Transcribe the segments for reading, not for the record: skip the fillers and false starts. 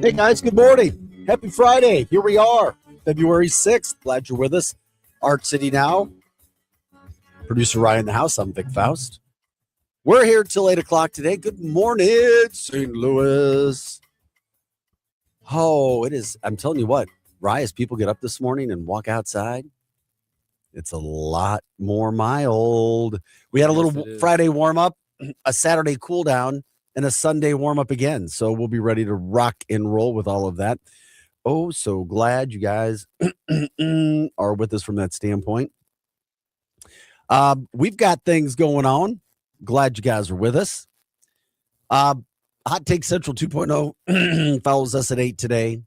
Hey guys, good morning. Happy Friday. Here we are, February 6th. Glad you're with us. Art City Now. Producer Ryan in the house. I'm Vic Faust. We're here till 8 o'clock today. Good morning, St. Louis. Oh, it is. I'm telling you what, Ryan, as people get up this morning and walk outside, it's a lot more mild. We had a little Friday warm up, a Saturday cool down, and a Sunday warm up again. So we'll be ready to rock and roll with all of that. Oh, so glad you guys are with us from that standpoint. We've got things going on. Glad you guys are with us. Hot Take Central 2.0 follows us at 8 today.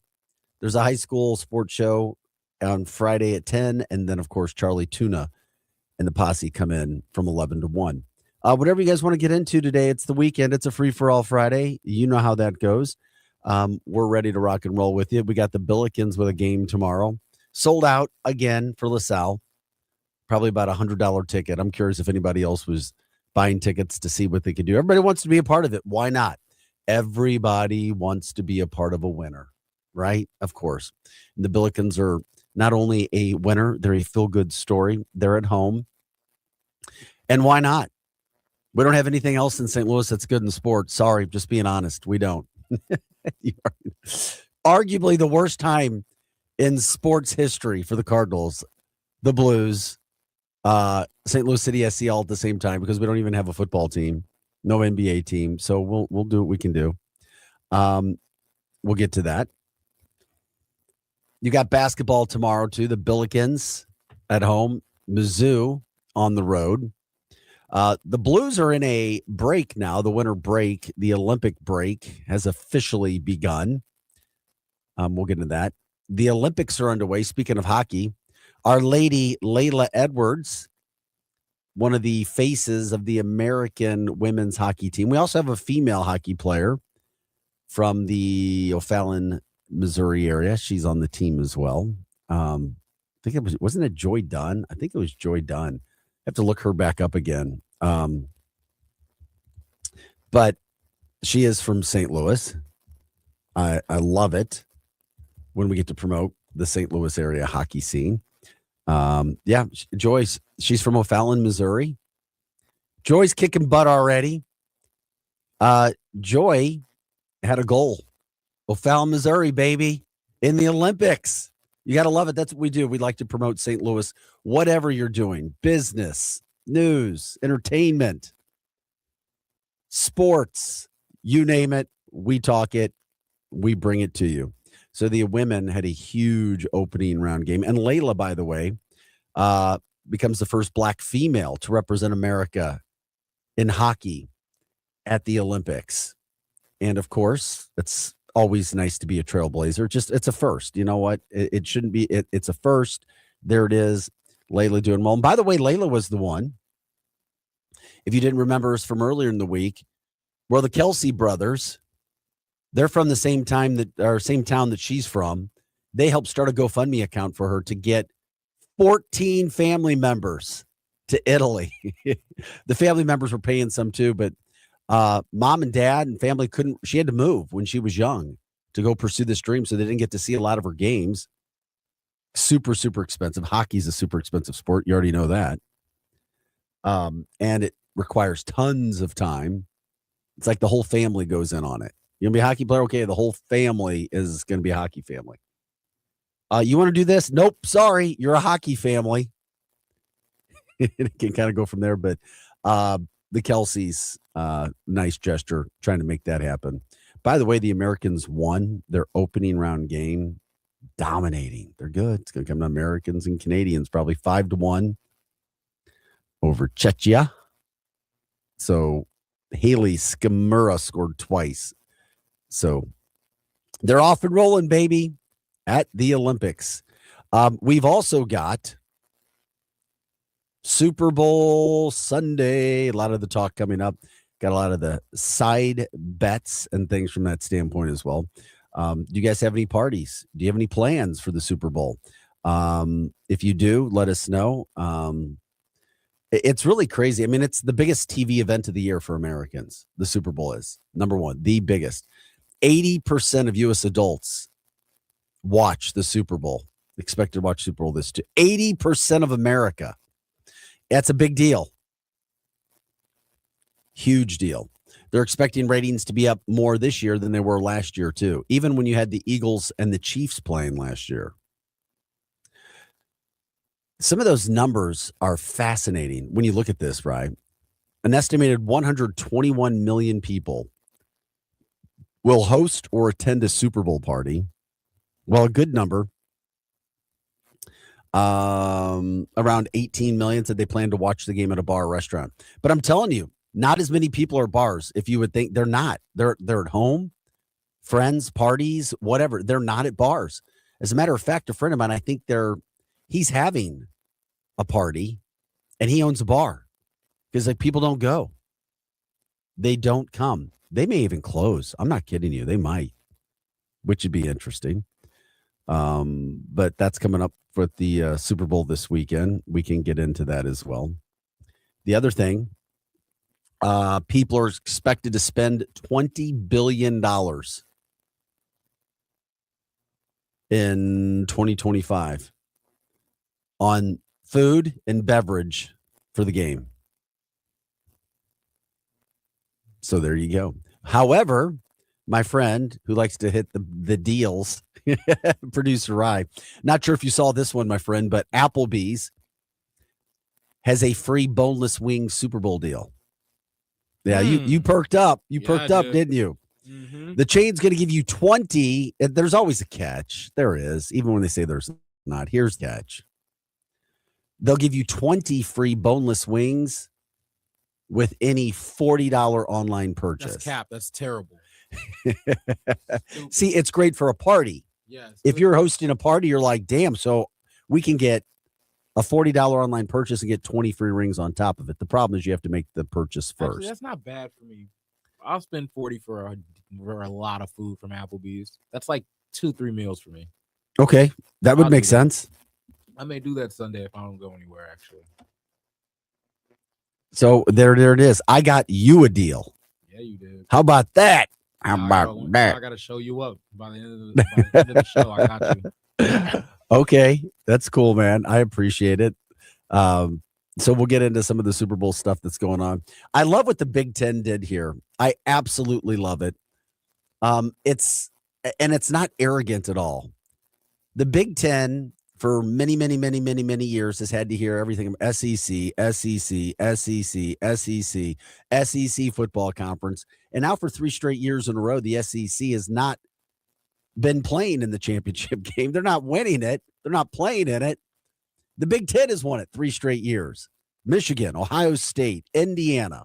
There's a high school sports show on Friday at 10. And then, of course, Charlie Tuna and the posse come in from 11 to 1. Whatever you guys want to get into today, it's the weekend. It's a free-for-all Friday. You know how that goes. We're ready to rock and roll with you. We got the Billikens with a game tomorrow. Sold out again for LaSalle. Probably about $100 ticket. I'm curious if anybody else was buying tickets to see what they could do. Everybody wants to be a part of it. Why not? Everybody wants to be a part of a winner, right? Of course. And the Billikens are not only a winner, they're a feel-good story. They're at home. And why not? We don't have anything else in St. Louis that's good in sports. Sorry, just being honest. We don't. Arguably the worst time in sports history for the Cardinals, the Blues, St. Louis City STL at the same time, because we don't even have a football team, no NBA team. So we'll do what we can do. We'll get to that. You got basketball tomorrow too. The Billikens at home, Mizzou on the road. The Blues are in a break now, the winter break. The Olympic break has officially begun. We'll get into that. The Olympics are underway. Speaking of hockey, our lady Layla Edwards, one of the faces of the American women's hockey team. We also have a female hockey player from the O'Fallon, Missouri area. She's on the team as well. I think wasn't it Joy Dunn? I think it was Joy Dunn. I have to look her back up again. But she is from St. Louis. I love it when we get to promote the St. Louis area hockey scene. Joyce, she's from O'Fallon, Missouri. Joy's kicking butt already. Joy had a goal. O'Fallon, Missouri, baby, in the Olympics. You got to love it. That's what we do. We like to promote St. Louis, whatever you're doing, business, news, entertainment, sports, you name it. We talk it. We bring it to you. So the women had a huge opening round game. And Layla, by the way, becomes the first Black female to represent America in hockey at the Olympics. And, of course, it's always nice to be a trailblazer. It's a first. You know what? It shouldn't be. It's a first. There it is. Layla doing well. And by the way, Layla was the one, if you didn't remember us from earlier in the week, well, the Kelsey brothers, they're from the same town that she's from. They helped start a GoFundMe account for her to get 14 family members to Italy. The family members were paying some too, but mom and dad and family she had to move when she was young to go pursue this dream. So they didn't get to see a lot of her games. Super, super expensive. Hockey's a super expensive sport. You already know that. And it requires tons of time. It's like the whole family goes in on it. You want to be a hockey player? Okay. The whole family is going to be a hockey family. You want to do this? Nope. Sorry. You're a hockey family. It can kind of go from there, but, the Kelseys, nice gesture, trying to make that happen. By the way, the Americans won their opening round game, dominating. They're good. It's going to come to Americans and Canadians, probably 5-1 over Czechia. So Haley Skamura scored twice. So they're off and rolling, baby, at the Olympics. We've also got Super Bowl Sunday. A lot of the talk coming up. Got a lot of the side bets and things from that standpoint as well. Do you guys have any parties? Do you have any plans for the Super Bowl? If you do, let us know. It's really crazy. I mean, it's the biggest TV event of the year for Americans. The Super Bowl is number one, the biggest. 80% of U.S. adults watch the Super Bowl, expected to watch Super Bowl this too. 80% of America. That's a big deal. Huge deal. They're expecting ratings to be up more this year than they were last year, too, even when you had the Eagles and the Chiefs playing last year. Some of those numbers are fascinating when you look at this, right? An estimated 121 million people will host or attend a Super Bowl party. Well, a good number. Around 18 million said they plan to watch the game at a bar or restaurant. But I'm telling you, not as many people are bars. If you would think they're not, they're at home, friends, parties, whatever. They're not at bars. As a matter of fact, a friend of mine, I think he's having a party and he owns a bar because like people don't go. They don't come. They may even close. I'm not kidding you. They might, which would be interesting. But that's coming up with the Super Bowl this weekend. We can get into that as well. The other thing, people are expected to spend $20 billion in 2025 on food and beverage for the game. So there you go. However, my friend who likes to hit the deals, producer Rye, not sure if you saw this one, my friend, but Applebee's has a free boneless wings Super Bowl deal. Yeah, you perked up. You perked up, didn't you? Mm-hmm. The chain's going to give you 20. There's always a catch. There is, even when they say there's not. Here's the catch. They'll give you 20 free boneless wings with any $40 online purchase. That's cap. That's terrible. See, it's great for a party. Yeah. If you're hosting a party, you're like, damn, so we can get a $40 online purchase and get 20 free rings on top of it. The problem is you have to make the purchase first. Actually, that's not bad for me. I'll spend 40 for a lot of food from Applebee's. That's like 2-3 meals for me. Okay, that would make sense. I may do that Sunday if I don't go anywhere, actually. So there it is. I got you a deal. Yeah, you did. How about that? I got to show you up by the end of the show. I got you. Okay, that's cool, man. I appreciate it. So we'll get into some of the Super Bowl stuff that's going on. I love what the Big Ten did here. I absolutely love it. It's not arrogant at all. The Big Ten for many years has had to hear everything from SEC, SEC football conference. And now for 3 straight years in a row, the SEC has not been playing in the championship game. They're not winning it. They're not playing in it. The Big Ten has won it 3 straight years. Michigan, Ohio State, Indiana.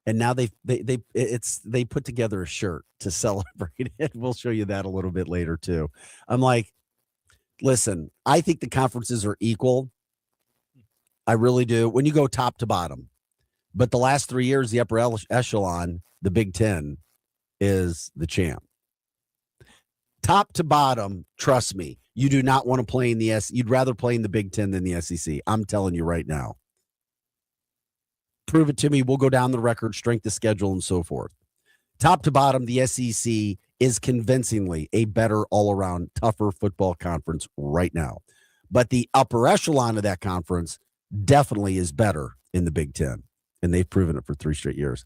And now they put together a shirt to celebrate it. We'll show you that a little bit later too. I'm like, listen, I think the conferences are equal. I really do. When you go top to bottom. But the last 3 years, the upper echelon, the Big Ten, is the champ. Top to bottom, trust me, you do not want to play in the you'd rather play in the Big Ten than the SEC. I'm telling you right now. Prove it to me. We'll go down the record, strength of schedule, and so forth. Top to bottom, the SEC is convincingly a better all-around, tougher football conference right now. But the upper echelon of that conference definitely is better in the Big Ten. And they've proven it for 3 straight years.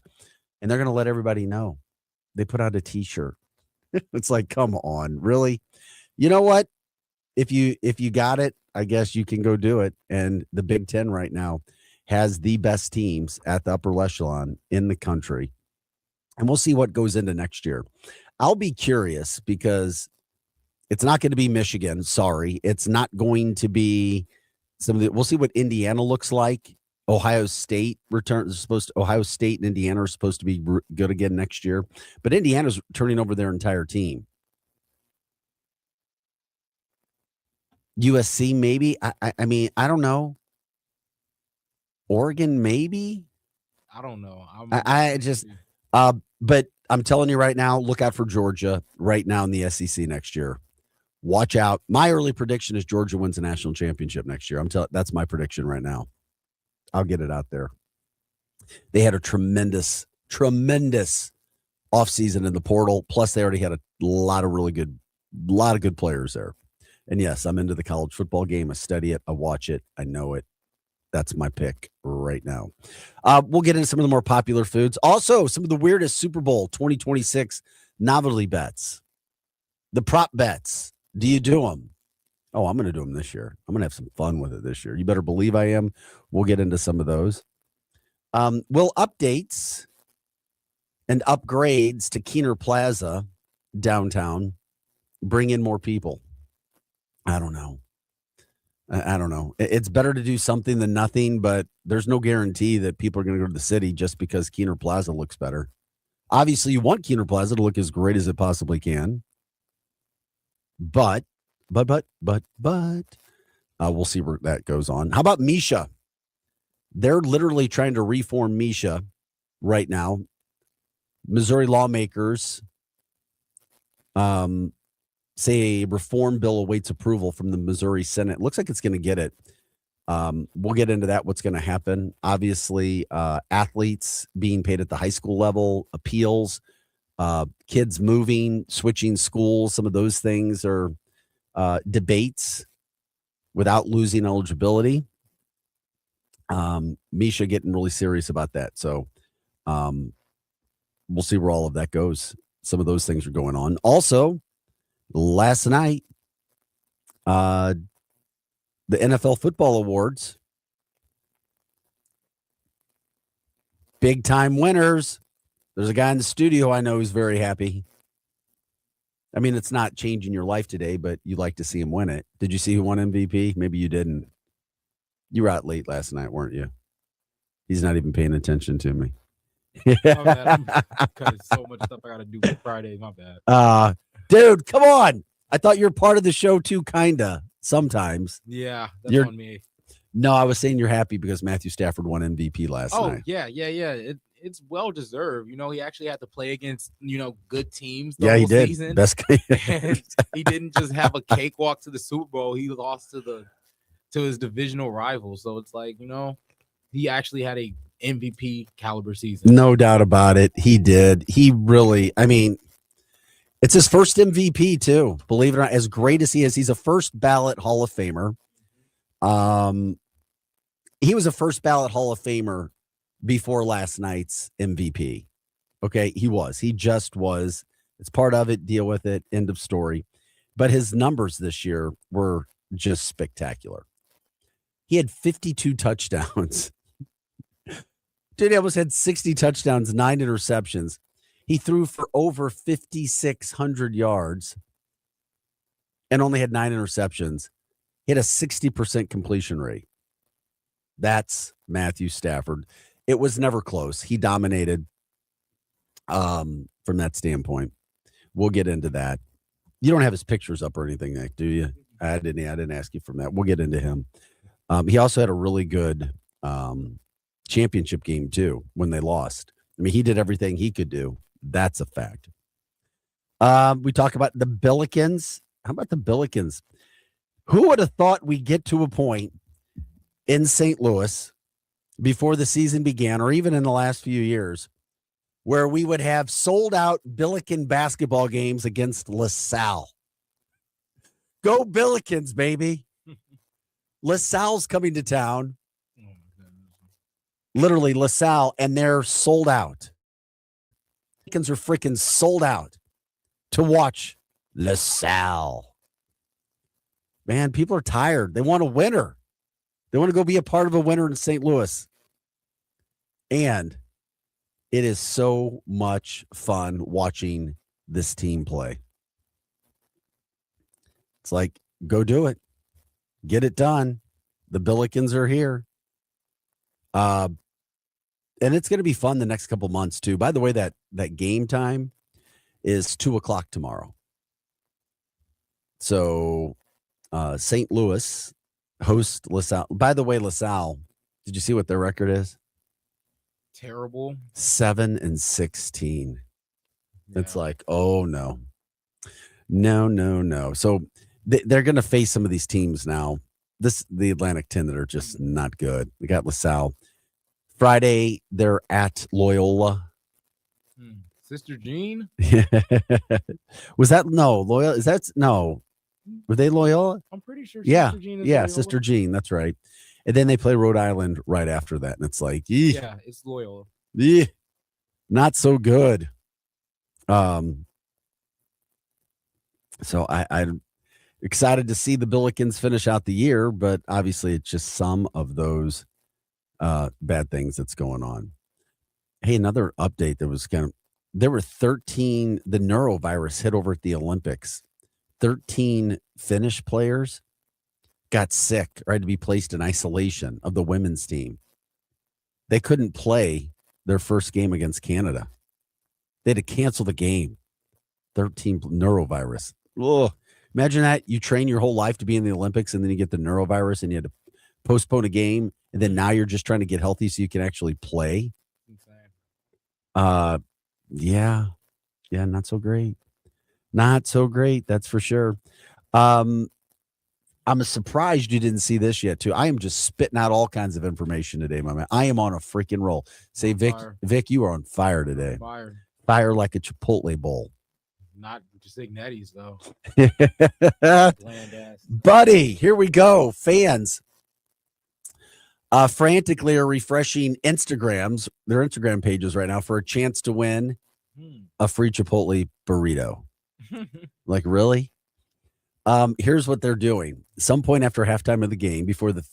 And they're going to let everybody know. They put out a T-shirt. It's like, come on, really? You know what? If you got it, I guess you can go do it. And the Big Ten right now has the best teams at the upper echelon in the country. And we'll see what goes into next year. I'll be curious because it's not going to be Michigan. Sorry. It's not going to be we'll see what Indiana looks like. Ohio State Ohio State and Indiana are supposed to be good again next year, but Indiana's turning over their entire team. USC, maybe. I mean, I don't know. Oregon, maybe. I don't know. But I'm telling you right now, look out for Georgia right now in the SEC next year. Watch out. My early prediction is Georgia wins the national championship next year. That's my prediction right now. I'll get it out there. They had a tremendous offseason in the portal. Plus, they already had a lot of good players there. And yes, I'm into the college football game. I study it. I watch it. I know it. That's my pick right now. We'll get into some of the more popular foods. Also, some of the weirdest Super Bowl 2026 novelty bets. The prop bets. Do you do them? Oh, I'm going to do them this year. I'm going to have some fun with it this year. You better believe I am. We'll get into some of those. Will updates and upgrades to Keener Plaza downtown bring in more people? I don't know. I don't know. It's better to do something than nothing, but there's no guarantee that people are going to go to the city just because Keener Plaza looks better. Obviously, you want Keener Plaza to look as great as it possibly can. But, we'll see where that goes on. How about Misha? They're literally trying to reform Misha right now. Missouri lawmakers say a reform bill awaits approval from the Missouri Senate. Looks like it's going to get it. We'll get into that, what's going to happen. Obviously, athletes being paid at the high school level, appeals, kids moving, switching schools, some of those things are debates without losing eligibility. Misha getting really serious about that. So we'll see where all of that goes. Some of those things are going on. Also, last night, the NFL football awards, big time winners. There's a guy in the studio I know who's very happy. I mean, it's not changing your life today, but you like to see him win it. Did you see who won MVP? Maybe you didn't. You were out late last night, weren't you? He's not even paying attention to me. Because so much stuff I got to do for Friday. My bad. Dude, come on. I thought you were part of the show too, kinda. Sometimes. Yeah, that's on me. No, I was saying you're happy because Matthew Stafford won MVP last night. Oh, yeah. It's well deserved. You know, he actually had to play against, good teams the whole did. Season. Best And he didn't just have a cakewalk to the Super Bowl. He lost to his divisional rival. So it's like, he actually had a MVP caliber season. No doubt about it. He did. He really, it's his first MVP too. Believe it or not, as great as he is, he's a first ballot Hall of Famer. He was a first ballot Hall of Famer before last night's MVP. Okay, he was. He just was. It's part of it. Deal with it. End of story. But his numbers this year were just spectacular. He had 52 touchdowns. Dude, he almost had 60 touchdowns, 9 interceptions. He threw for over 5,600 yards and only had 9 interceptions. He had a 60% completion rate. That's Matthew Stafford. It was never close. He dominated from that standpoint. We'll get into that. You don't have his pictures up or anything, Nick, do you? I didn't ask you from that. We'll get into him. He also had a really good championship game, too, when they lost. He did everything he could do. That's a fact. We talk about the Billikens. How about the Billikens? Who would have thought we'd get to a point in St. Louis before the season began, or even in the last few years, where we would have sold out Billiken basketball games against LaSalle? Go Billikens, baby. LaSalle's coming to town. Literally LaSalle, and they're sold out. Billikens are freaking sold out to watch LaSalle. Man, people are tired. They want a winner. They want to go be a part of a winner in St. Louis. And it is so much fun watching this team play. It's like, go do it. Get it done. The Billikens are here. And it's going to be fun the next couple months, too. By the way, that game time is 2:00 tomorrow. So St. Louis host LaSalle. By the way, LaSalle, did you see what their record is? Terrible. 7-16. Yeah. It's like, oh, no. No. So they're going to face some of these teams now. The Atlantic 10 that are just not good. We got LaSalle. Friday, they're at Loyola. Sister Jean. Was that no Loyola? Is that no? Were they Loyola? I'm pretty sure Yeah, Sister Jean is yeah, Loyola. Sister Jean. That's right. And then they play Rhode Island right after that, and it's like, Yeah, it's Loyola. not so good. So I'm excited to see the Billikens finish out the year, but obviously it's just some of those bad things that's going on. Hey, another update that was there were 13, the neurovirus hit over at the Olympics. 13 Finnish players got sick or had to be placed in isolation of the women's team. They couldn't play their first game against Canada. They had to cancel the game. 13 neurovirus. Ugh. Imagine that you train your whole life to be in the Olympics and then you get the neurovirus and you had to postpone a game. And then now you're just trying to get healthy so you can actually play. Insane. Yeah, not so great. Not so great. That's for sure. I'm surprised you didn't see this yet, too. I am just spitting out all kinds of information today, my man. I am on a freaking roll. Say, Vic, you are on fire today. Fire like a Chipotle bowl. Not just Ignati's, though. Buddy, here we go. Fans frantically are refreshing their Instagram pages right now for a chance to win a free Chipotle burrito. Like, really? Here's what they're doing. Some point after halftime of the game, before the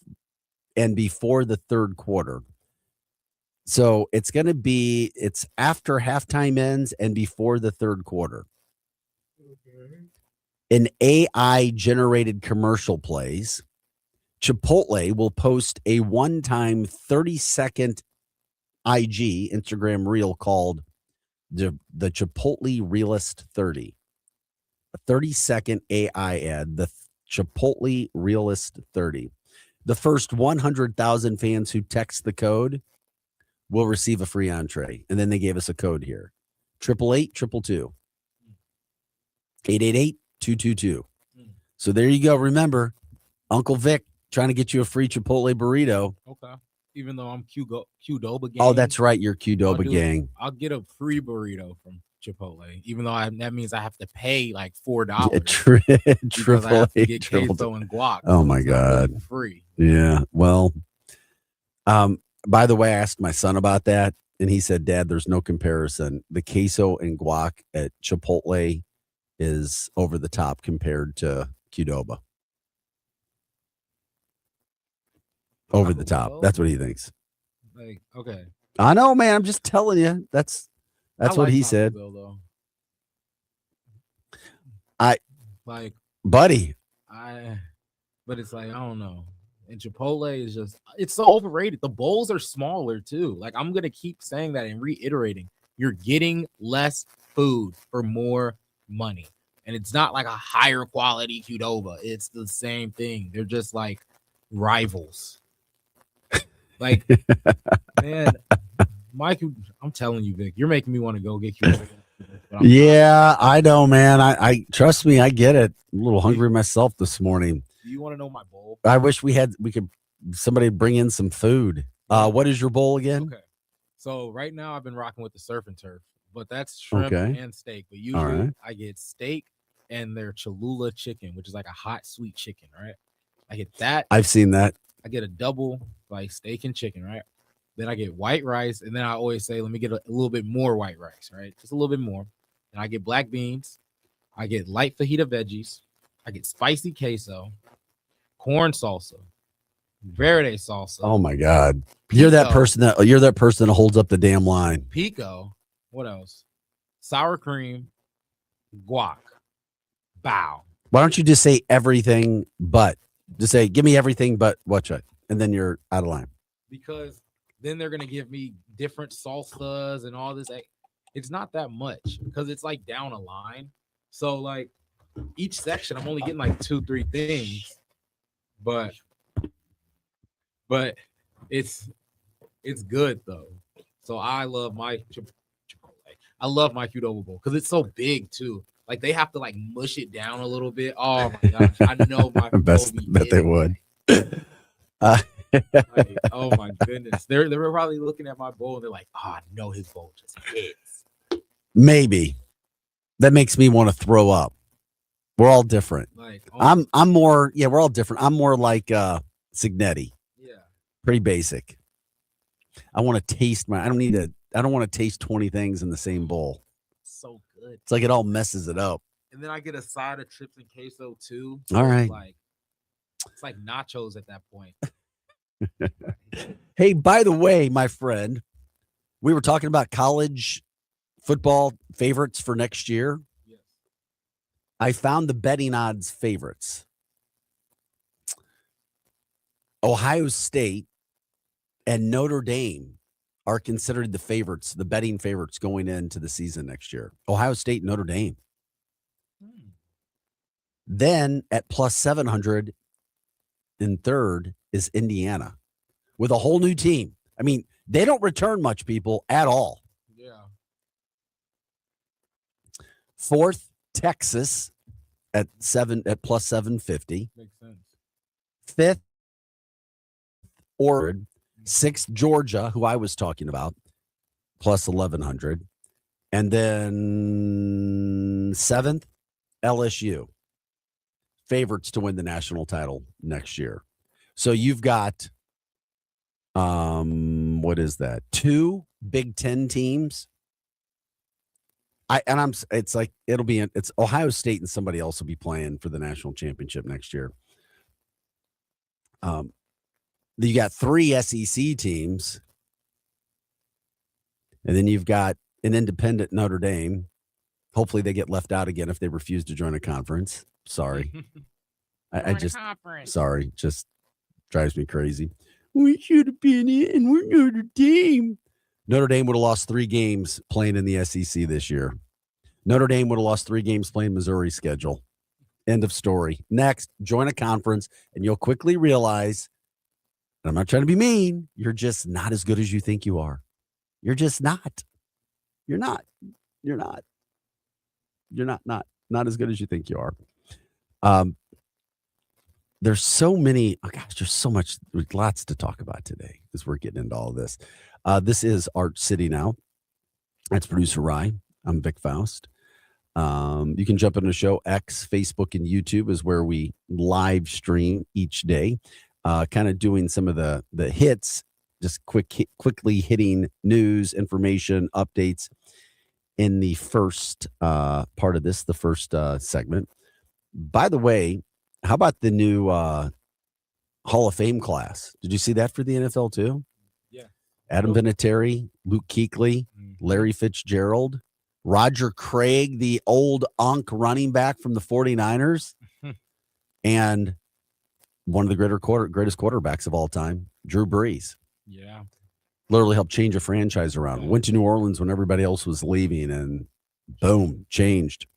third quarter. So it's after halftime ends and before the third quarter. An AI generated commercial plays. Chipotle will post a one-time 30-second IG Instagram reel called the Chipotle Realist 30. A 30-second AI ad, the Chipotle Realist 30. The first 100,000 fans who text the code will receive a free entree. And then they gave us a code here. 888-222. 888-222. So there you go. Remember, Uncle Vic trying to get you a free Chipotle burrito. Okay. Even though I'm Qdoba gang. Oh, that's right. You're Qdoba gang. I'll get a free burrito from Chipotle, even though that means I have to pay like $4. Triple I have to A, get queso and guac. Oh so my God. Really free. Yeah. Well, by the way, I asked my son about that, and he said, Dad, there's no comparison. The queso and guac at Chipotle is over the top compared to Qdoba. Over the top. That's what he thinks. Like, okay. I know, man. I'm just telling you. That's what he said. Bell, buddy. But it's like, I don't know. And Chipotle is it's so overrated. The bowls are smaller too. Like, I'm gonna keep saying that and reiterating. You're getting less food for more money. And it's not like a higher quality Qdoba. It's the same thing. They're just like rivals. Like, man, Mike, I'm telling you, Vic, you're making me want to go get Qdoba. Yeah, I know, man. I trust me, I get it. I'm a little hungry myself this morning. Do you want to know my bowl? I wish somebody bring in some food. What is your bowl again? Okay. So right now I've been rocking with the surf and turf, but that's shrimp and steak. But usually I get steak and their Cholula chicken, which is like a hot, sweet chicken, right? I get that. I've seen that. I get a double like steak and chicken, right? Then I get white rice, and then I always say, let me get a little bit more white rice, right? Just a little bit more. And I get black beans. I get light fajita veggies. I get spicy queso, corn salsa, verde salsa. Oh my God. You're that person that holds up the damn line. Pico. What else? Sour cream, guac. Bow. Why don't you just say everything but? Just say, give me everything but what? And then you're out of line. Because then they're gonna give me different salsas and all this. It's not that much because it's like down a line. So like each section, I'm only getting like 2-3 things, but it's good though. So I love my Chipotle. I love my Qdoba bowl because it's so big too. Like they have to like mush it down a little bit. Oh my gosh, I know my bet they would. Like, oh my goodness, they're probably looking at my bowl and they're like, oh, I know his bowl just hits. Maybe. That makes me want to throw up. We're all different. Like, I'm more, yeah, we're all different. I'm more like Signetti. yeah. Pretty basic. I want to taste I don't want to taste 20 things in the same bowl. So good. It's like it all messes it up. And then I get a side of chips and queso too. All right. It's like nachos at that point. Hey, by the way, my friend, we were talking about college football favorites for next year. Yes. I found the betting odds favorites. Ohio State and Notre Dame are considered the favorites, the betting favorites going into the season next year. Ohio State, Notre Dame. Then at plus 700 in third is Indiana with a whole new team. I mean, they don't return much people at all. Yeah. Fourth, Texas at plus 750. Makes sense. Fifth, Oregon. Sixth, Georgia, who I was talking about, plus 1,100. And then seventh, LSU. Favorites to win the national title next year. So you've got, what is that? 2 Big Ten teams. It's Ohio State and somebody else will be playing for the national championship next year. You got 3 SEC teams, and then you've got an independent Notre Dame. Hopefully they get left out again if they refuse to join a conference. Sorry. Just drives me crazy. We should have been in. We're Notre Dame. Notre Dame would have lost 3 games playing in the SEC this year. Notre Dame would have lost 3 games playing Missouri's schedule. End of story. Next, join a conference, and you'll quickly realize, and I'm not trying to be mean, you're just not as good as you think you are. You're just not. You're not. You're not. You're not as good as you think you are. There's so many, there's lots to talk about today as we're getting into all of this. This is Art City Now. That's producer Rye. I'm Vic Faust. You can jump in the show. X, Facebook, and YouTube is where we live stream each day. Kind of doing some of the hits, just quickly hitting news, information, updates in the first part of this, the first segment. By the way, how about the new Hall of Fame class? Did you see that for the NFL too? Yeah. Adam Vinatieri, Luke Kuechly, Larry Fitzgerald, Roger Craig, the old Onk running back from the 49ers, and one of the greatest quarterbacks of all time, Drew Brees. Yeah. Literally helped change a franchise around. Yeah. Went to New Orleans when everybody else was leaving, and boom, changed.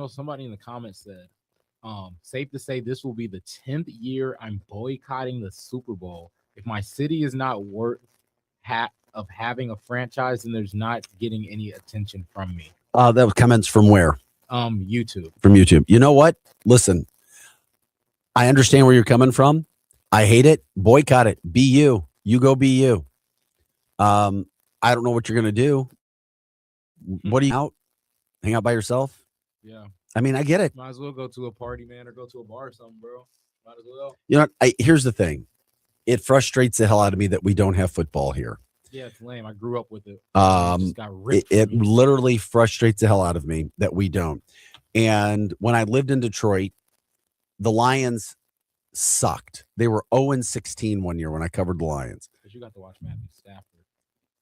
Somebody in the comments said, safe to say this will be the 10th year I'm boycotting the Super Bowl. If my city is not worth of having a franchise, then there's not getting any attention from me. That was comments from where? YouTube. From YouTube. You know what? Listen, I understand where you're coming from. I hate it. Boycott it. Be you. You go be you. I don't know what you're going to do. What are you out? Hang out by yourself? Yeah. I mean, I get it. Might as well go to a party, man, or go to a bar or something, bro. Might as well. Here's the thing. It frustrates the hell out of me that we don't have football here. Yeah, it's lame. I grew up with it. It literally frustrates the hell out of me that we don't. And when I lived in Detroit, the Lions sucked. They were 0-16 one year when I covered the Lions. But you got to watch Matthew Stafford.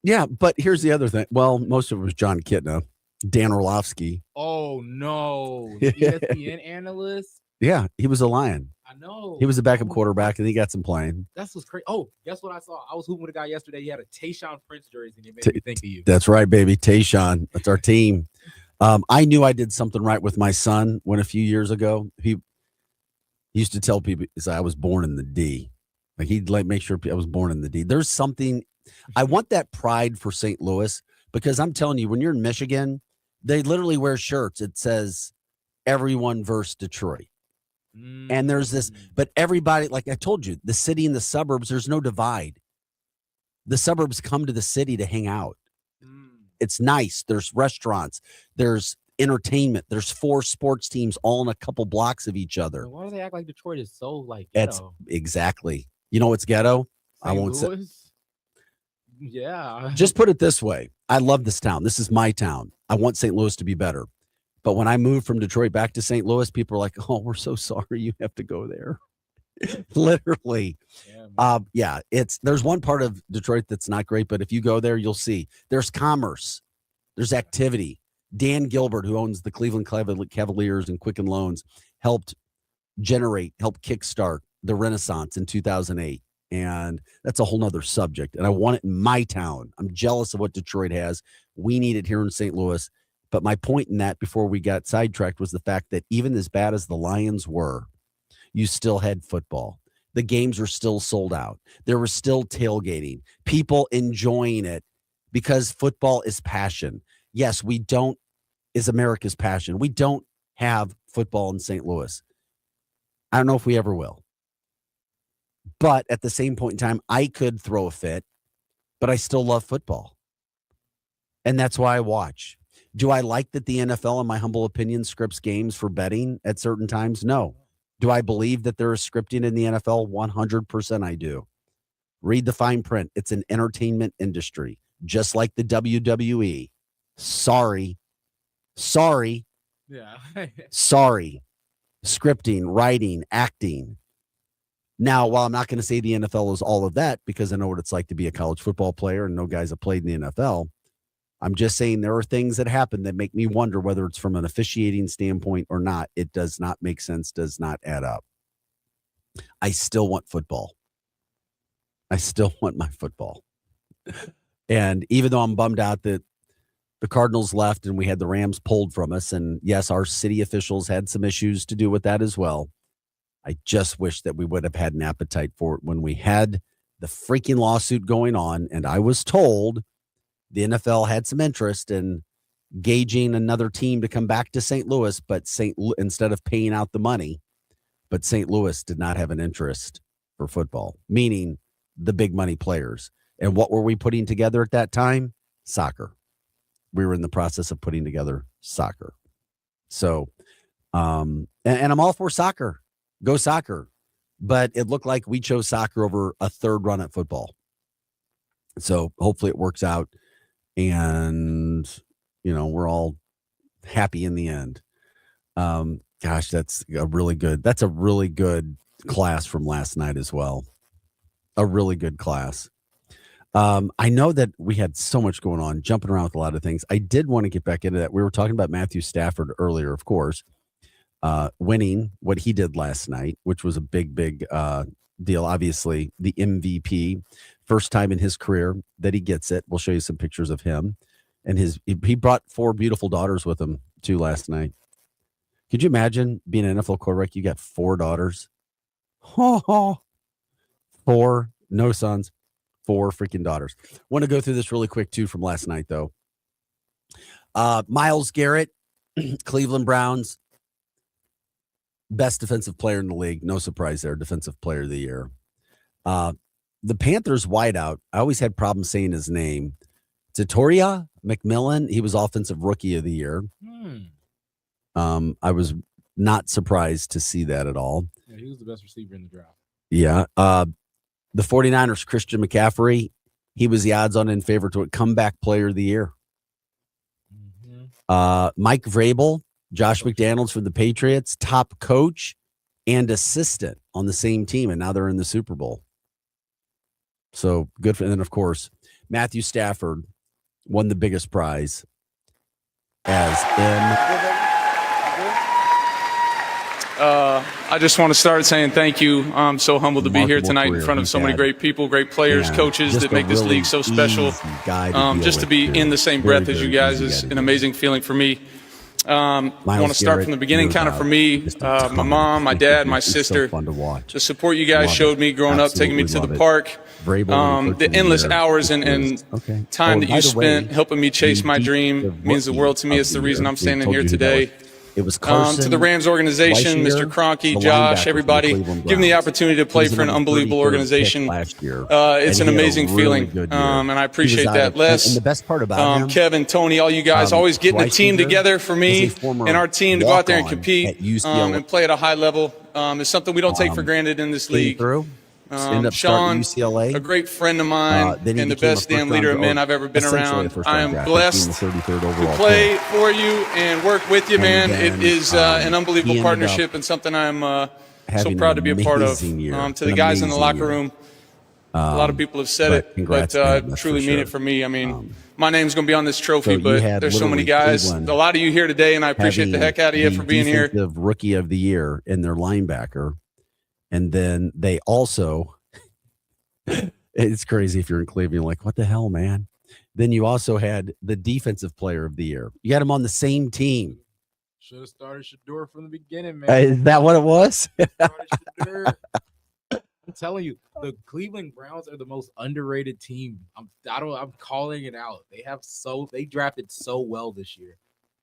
Yeah, but here's the other thing. Well, most of it was John Kitna, Dan Orlovsky. Oh, no. The ESPN analyst? Yeah, he was a Lion. I know. He was a backup quarterback, and he got some playing. That's what's crazy. Oh, guess what I saw? I was hooping with a guy yesterday. He had a Tayshaun Prince jersey, and it made me think of you. That's right, baby. Tayshaun. That's our team. I knew I did something right with my son when a few years ago, he used to tell people, I was born in the D. Like he'd make sure I was born in the D. There's something, I want that pride for St. Louis, because I'm telling you, when you're in Michigan, they literally wear shirts. It says everyone versus Detroit. And there's this, but everybody, like I told you, the city and the suburbs, there's no divide. The suburbs come to the city to hang out. It's nice. There's restaurants. There's entertainment. There's 4 sports teams all in a couple blocks of each other. Why do they act like Detroit is so like It's ghetto? exactly. You know what's ghetto? I St. won't say. Louis? Yeah. Just put it this way. I love this town. This is my town. I want St. Louis to be better. But when I moved from Detroit back to St. Louis, people are like, "Oh, we're so sorry you have to go there." Literally. Yeah, There's one part of Detroit that's not great, but if you go there, you'll see there's commerce, there's activity. Dan Gilbert, who owns the Cleveland Cavaliers and Quicken Loans, helped kickstart the Renaissance in 2008. And that's a whole nother subject. And I want it in my town. I'm jealous of what Detroit has. We need it here in St. Louis. But my point in that before we got sidetracked was the fact that even as bad as the Lions were, you still had football. The games were still sold out. There was still tailgating, people enjoying it because football is passion. Yes, is America's passion. We don't have football in St. Louis. I don't know if we ever will. But at the same point in time, I could throw a fit, but I still love football. And that's why I watch. Do I like that the NFL, in my humble opinion, scripts games for betting at certain times? No. Do I believe that there is scripting in the NFL? 100% I do. Read the fine print. It's an entertainment industry, just like the WWE. Sorry. Yeah. Sorry. Scripting, writing, acting. Now, while I'm not going to say the NFL is all of that, because I know what it's like to be a college football player and know guys that played in the NFL, I'm just saying there are things that happen that make me wonder whether it's from an officiating standpoint or not. It does not make sense, does not add up. I still want football. I still want my football. And even though I'm bummed out that the Cardinals left and we had the Rams pulled from us, and yes, our city officials had some issues to do with that as well, I just wish that we would have had an appetite for it when we had the freaking lawsuit going on. And I was told the NFL had some interest in gauging another team to come back to St. Louis, but instead of paying out the money, but St. Louis did not have an interest for football, meaning the big money players. And what were we putting together at that time? Soccer. We were in the process of putting together soccer. So, and I'm all for soccer. Go soccer. But it looked like we chose soccer over a third run at football. So hopefully it works out. And, we're all happy in the end. Gosh, that's a really good class from last night as well. A really good class. I know that we had so much going on, jumping around with a lot of things. I did want to get back into that. We were talking about Matthew Stafford earlier, of course, winning what he did last night, which was a big deal. Obviously, the MVP, first time in his career that he gets it. We'll show you some pictures of him. And he brought 4 beautiful daughters with him, too, last night. Could you imagine being an NFL quarterback? You got 4 daughters. 4, no sons. 4 freaking daughters. Want to go through this really quick, too, from last night, though. Myles Garrett, Cleveland Browns, best defensive player in the league. No surprise there. Defensive player of the year. The Panthers wideout, I always had problems saying his name. Zatoria McMillan, he was offensive rookie of the year. I was not surprised to see that at all. Yeah, he was the best receiver in the draft. Yeah. The 49ers, Christian McCaffrey, he was the odds-on in favor to a comeback player of the year. Mike Vrabel, Josh McDaniels for the Patriots, top coach and assistant on the same team, and now they're in the Super Bowl. So good for them. And then, of course, Matthew Stafford won the biggest prize as I just want to start saying thank you. I'm so humbled to be here tonight in front of so many great people, great players, coaches that make this league so special. Just to be in the same breath as you guys is an amazing feeling for me. I want to start from the beginning, kind of for me, my mom, my dad, my sister, the support you guys showed me growing up, taking me to the park, the endless hours and time that you spent helping me chase my dream means the world to me. It's the reason I'm standing here today. It was Carson, to the Rams organization, Weishier, Mr. Kroenke, the Josh, linebacker from everybody, the Cleveland given the Browns. opportunity to He play was the for an number unbelievable 33rd organization. pick last year. It's And an he had a amazing really feeling, good year. and I He was appreciate out that. of- Les, and the best part about him, Kevin, Tony, all you guys always getting a team Weishier together for is me a former and our team to go out there and walk-on compete at UCLA. and play at a high level. Is something we don't take for granted in this came league. through, ended up Sean, starting UCLA. a great friend of mine Then he and the became a best damn first-round leader of draft- men I've ever been essentially a around. first-round I am draft pick, blessed being the 33rd to overall play pick. for you and work with you, And man. then, It is an he unbelievable ended partnership up and something I'm so having proud an to be a part of. amazing year. To the An guys in the amazing locker year. room, a lot of people have said but it, congrats but to I him, that's truly for mean sure. it for me. I mean, my name's going to be on this trophy, So you but had there's so many literally guys. Cleveland A lot of you here today, and I appreciate the having heck out of you the for being here. defensive rookie of the year in their linebacker. And then they also, it's crazy if you're in Cleveland, you're like, what the hell, man? Then you also had the defensive player of the year. You had him on the same team. Should have started Shador from the beginning, man. Is that what it was? I'm telling you, the Cleveland Browns are the most underrated team. I'm calling it out. They drafted so well this year.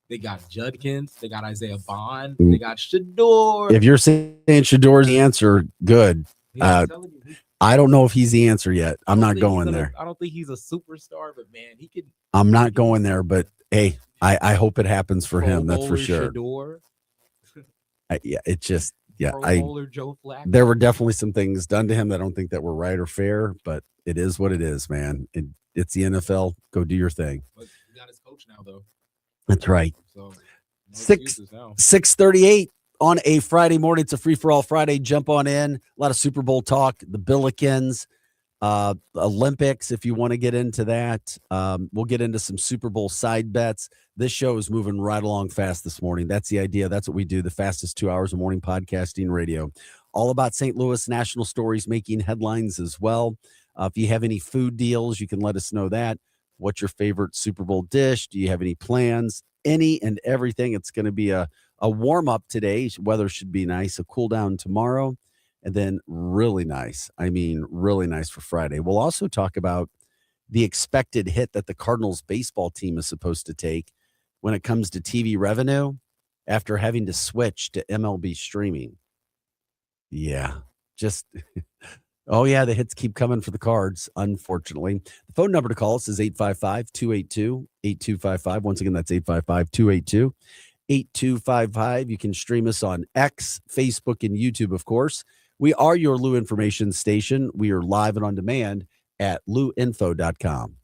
They got Judkins, they got Isaiah Bond, they got Shador. If you're saying Shador's the answer, good. Yeah, I'm telling you, I don't know if he's the answer yet. I'm not think going there. I don't think he's a superstar, but man, he could. I'm not going there, but hey, I hope it happens for him. That's for sure. Shador, Yeah, it just, yeah, Pro Bowler Joe Flacco. there were definitely some things done to him that I don't think that were right or fair, but it is what it is, man. It's the NFL. Go do your thing. But he got his coach now, though. That's right. So 6:38 on a Friday morning. It's a free for all Friday. Jump on in. A lot of Super Bowl talk. The Billikens, Olympics. If you want to get into that, we'll get into some Super Bowl side bets. This show is moving right along fast this morning. That's the idea. That's what we do. The fastest 2 hours of morning podcasting radio. All about St. Louis national stories making headlines as well. If you have any food deals, you can let us know that. What's your favorite Super Bowl dish? Do you have any plans? Any and everything. It's going to be a warm-up today. Weather should be nice. A cool down tomorrow. And then really nice. I mean, really nice for Friday. We'll also talk about the expected hit that the Cardinals baseball team is supposed to take when it comes to TV revenue after having to switch to MLB streaming. Yeah, just... Oh, yeah, the hits keep coming for the Cards, unfortunately. The phone number to call us is 855-282-8255. Once again, that's 855-282-8255. You can stream us on X, Facebook, and YouTube, of course. We are your Lou Information Station. We are live and on demand at louinfo.com.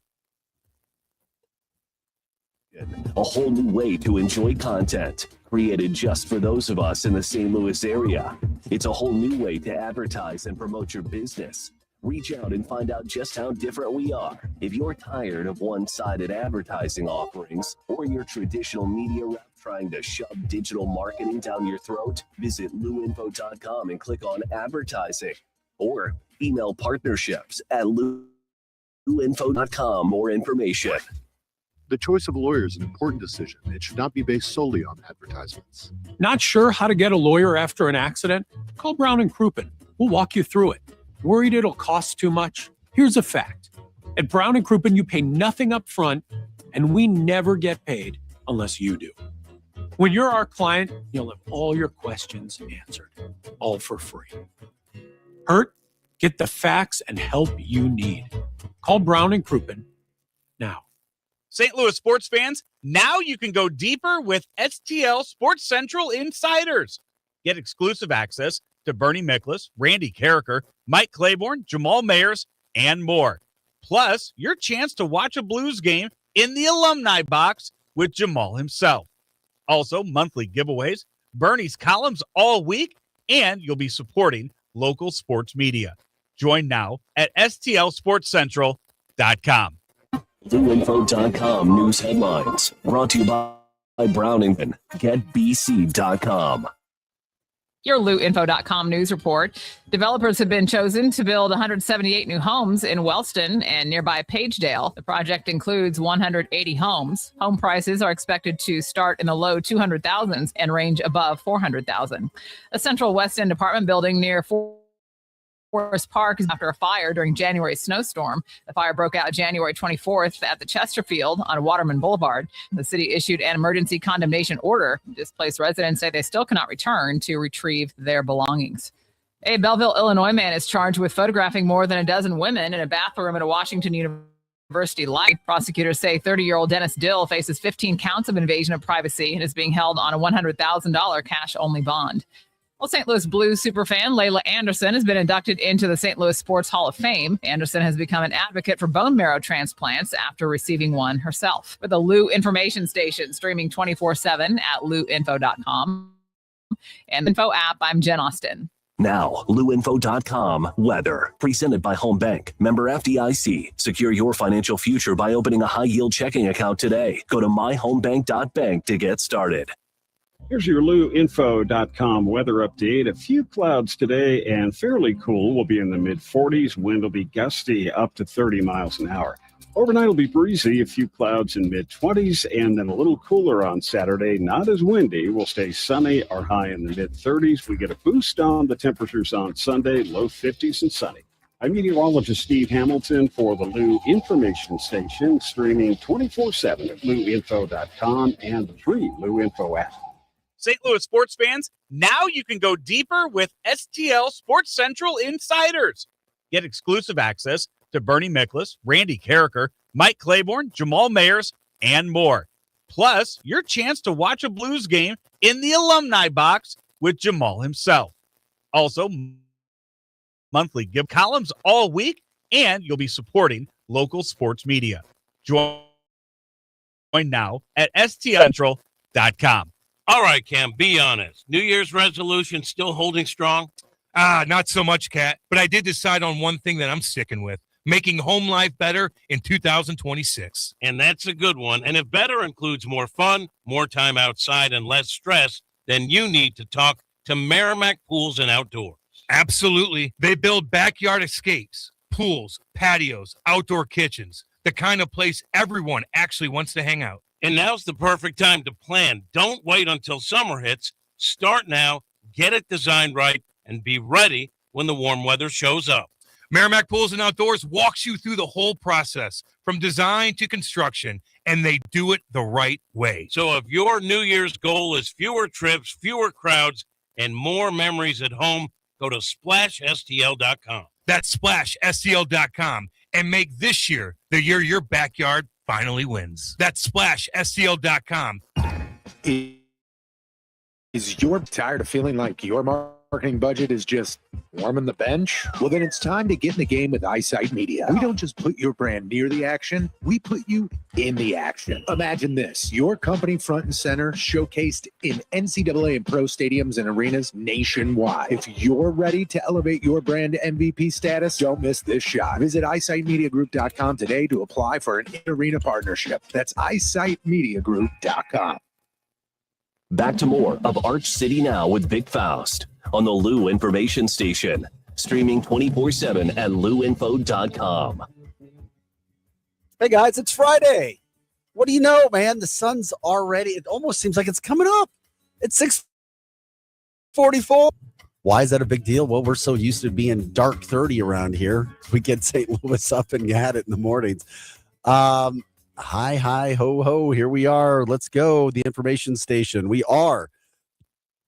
A whole new way to enjoy content created just for those of us in the St. Louis area. It's a whole new way to advertise and promote your business. Reach out and find out just how different we are. If you're tired of one-sided advertising offerings or your traditional media rep trying to shove digital marketing down your throat, visit louinfo.com and click on advertising or email partnerships at louinfo.com more information. The choice of a lawyer is an important decision. It should not be based solely on advertisements. Not sure how to get a lawyer after an accident? Call Brown & Crouppen. We'll walk you through it. Worried it'll cost too much? Here's a fact. At Brown & Crouppen, you pay nothing up front, and we never get paid unless you do. When you're our client, you'll have all your questions answered, all for free. Hurt? Get the facts and help you need. Call Brown & Crouppen now. St. Louis sports fans, now you can go deeper with STL Sports Central Insiders. Get exclusive access to Bernie Miklasz, Randy Carricker, Mike Claiborne, Jamal Mayers, and more. Plus, your chance to watch a Blues game in the alumni box with Jamal himself. Also, monthly giveaways, Bernie's columns all week, and you'll be supporting local sports media. Join now at stlsportscentral.com. LouInfo.com news headlines brought to you by Browning. GetBC.com. Your LouInfo.com news report. Developers have been chosen to build 178 new homes in Wellston and nearby Pagedale. The project includes 180 homes. Home prices are expected to start in the low 200,000s and range above 400,000. A Central West End apartment building near Forest Park after a fire during January's snowstorm. The fire broke out January 24th at the Chesterfield on Waterman Boulevard. The city issued an emergency condemnation order. Displaced residents say they still cannot return to retrieve their belongings. A Belleville, Illinois man is charged with photographing more than a dozen women in a bathroom at a Washington University light. Prosecutors say 30-year-old Dennis Dill faces 15 counts of invasion of privacy and is being held on a $100,000 cash-only bond. Well, St. Louis Blues superfan Layla Anderson has been inducted into the St. Louis Sports Hall of Fame. Anderson has become an advocate for bone marrow transplants after receiving one herself. With the Lou Information Station streaming 24/7 at louinfo.com and the Info app, I'm Jen Austin. Now, louinfo.com weather. Presented by Home Bank. Member FDIC. Secure your financial future by opening a high-yield checking account today. Go to myhomebank.bank to get started. Here's your louinfo.com weather update. A few clouds today and fairly cool. We'll be in the mid-40s. Wind will be gusty up to 30 miles an hour. Overnight will be breezy, a few clouds in mid-20s, and then a little cooler on Saturday. Not as windy. We'll stay sunny or high in the mid-30s. We get a boost on the temperatures on Sunday, low 50s and sunny. I'm meteorologist Steve Hamilton for the Lou Information Station, streaming 24/7 at louinfo.com and the free Lou Info app. St. Louis sports fans, now you can go deeper with STL Sports Central Insiders. Get exclusive access to Bernie Miklasz, Randy Carricker, Mike Claiborne, Jamal Mayers, and more. Plus, your chance to watch a Blues game in the alumni box with Jamal himself. Also, monthly gift columns all week, and you'll be supporting local sports media. Join now at stcentral.com. All right, Cam, be honest. New Year's resolution still holding strong? Not so much, Kat. But I did decide on one thing that I'm sticking with. Making home life better in 2026. And that's a good one. And if better includes more fun, more time outside, and less stress, then you need to talk to Merrimack Pools and Outdoors. Absolutely. They build backyard escapes, pools, patios, outdoor kitchens, the kind of place everyone actually wants to hang out. And now's the perfect time to plan. Don't wait until summer hits. Start now, get it designed right, and be ready when the warm weather shows up. Merrimack Pools and Outdoors walks you through the whole process, from design to construction, and they do it the right way. So if your New Year's goal is fewer trips, fewer crowds, and more memories at home, go to SplashSTL.com. That's SplashSTL.com, and make this year the year your backyard finally wins. That's SplashSTL.com. Is your tired of feeling like your marketing budget is just warming the bench? Well, then it's time to get in the game with EyeSight Media. We don't just put your brand near the action, we put you in the action. Imagine this, your company front and center, showcased in NCAA and pro stadiums and arenas nationwide. If you're ready to elevate your brand to MVP status, don't miss this shot. Visit eyesightmediagroup.com today to apply for an in-arena partnership. That's eyesightmediagroup.com. Back to more of Arch City Now with Vic Faust on the Lou Information Station, streaming 24/7 at louinfo.com. Hey guys, it's Friday. What do you know, man? The sun's already, it almost seems like it's coming up. It's 6:44. Why is that a big deal? Well, we're so used to being dark 30 around here. We get St. Louis up and at it in the mornings. Hi, ho, ho. Here we are. Let's go. The Information Station. We are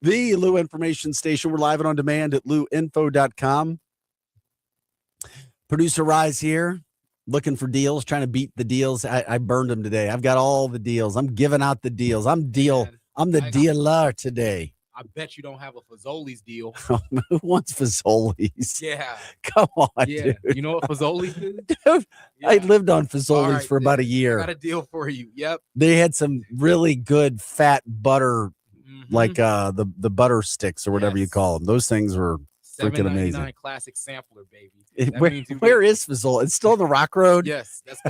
the Lou Information Station. We're live and on demand at louinfo.com. Producer Rise here, looking for deals, trying to beat the deals. I burned them today. I've got all the deals. I'm giving out the deals. I'm the dealer today. I bet you don't have a Fazoli's deal. Who wants Fazoli's? Yeah. Come on, yeah. dude. You know what Fazoli's is? Dude, Yeah. I lived on Fazoli's Right, for about a year. I got a deal for you. Yep. They had some really good fat butter, like the butter sticks or whatever you call them. Those things were freaking amazing. Classic sampler, baby. Where is Fazoli? It's still on the Rock Road? Yes, that's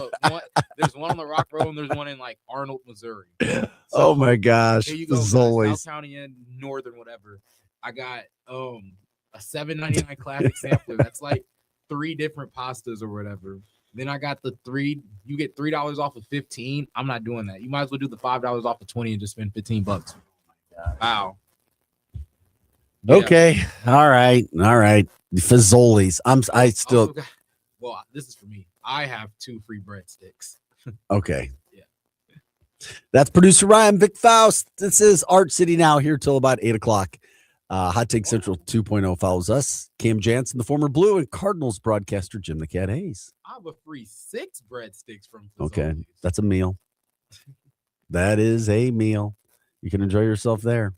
there's one on the Rock Road and there's one in like Arnold, Missouri. So, oh my gosh, there you go, Fazoli's. South County and Northern, whatever. I got a $7.99 classic sampler. That's like 3 different pastas or whatever. Then I got you get $3 off of 15. I'm not doing that. You might as well do the $5 off of 20 and just spend $15. Wow. Okay. All right. Fazoli's. I still. Well, this is for me. I have 2 free breadsticks. Okay. Yeah. That's producer Ryan, Vic Faust. This is Art City Now, here till about 8 o'clock. Hot Take Central 2.0 follows us. Cam Jansen, the former Blue and Cardinals broadcaster, Jim the Cat Hayes. I have a free 6 breadsticks from Fazoli's. Okay. That's a meal. That is a meal. You can enjoy yourself there.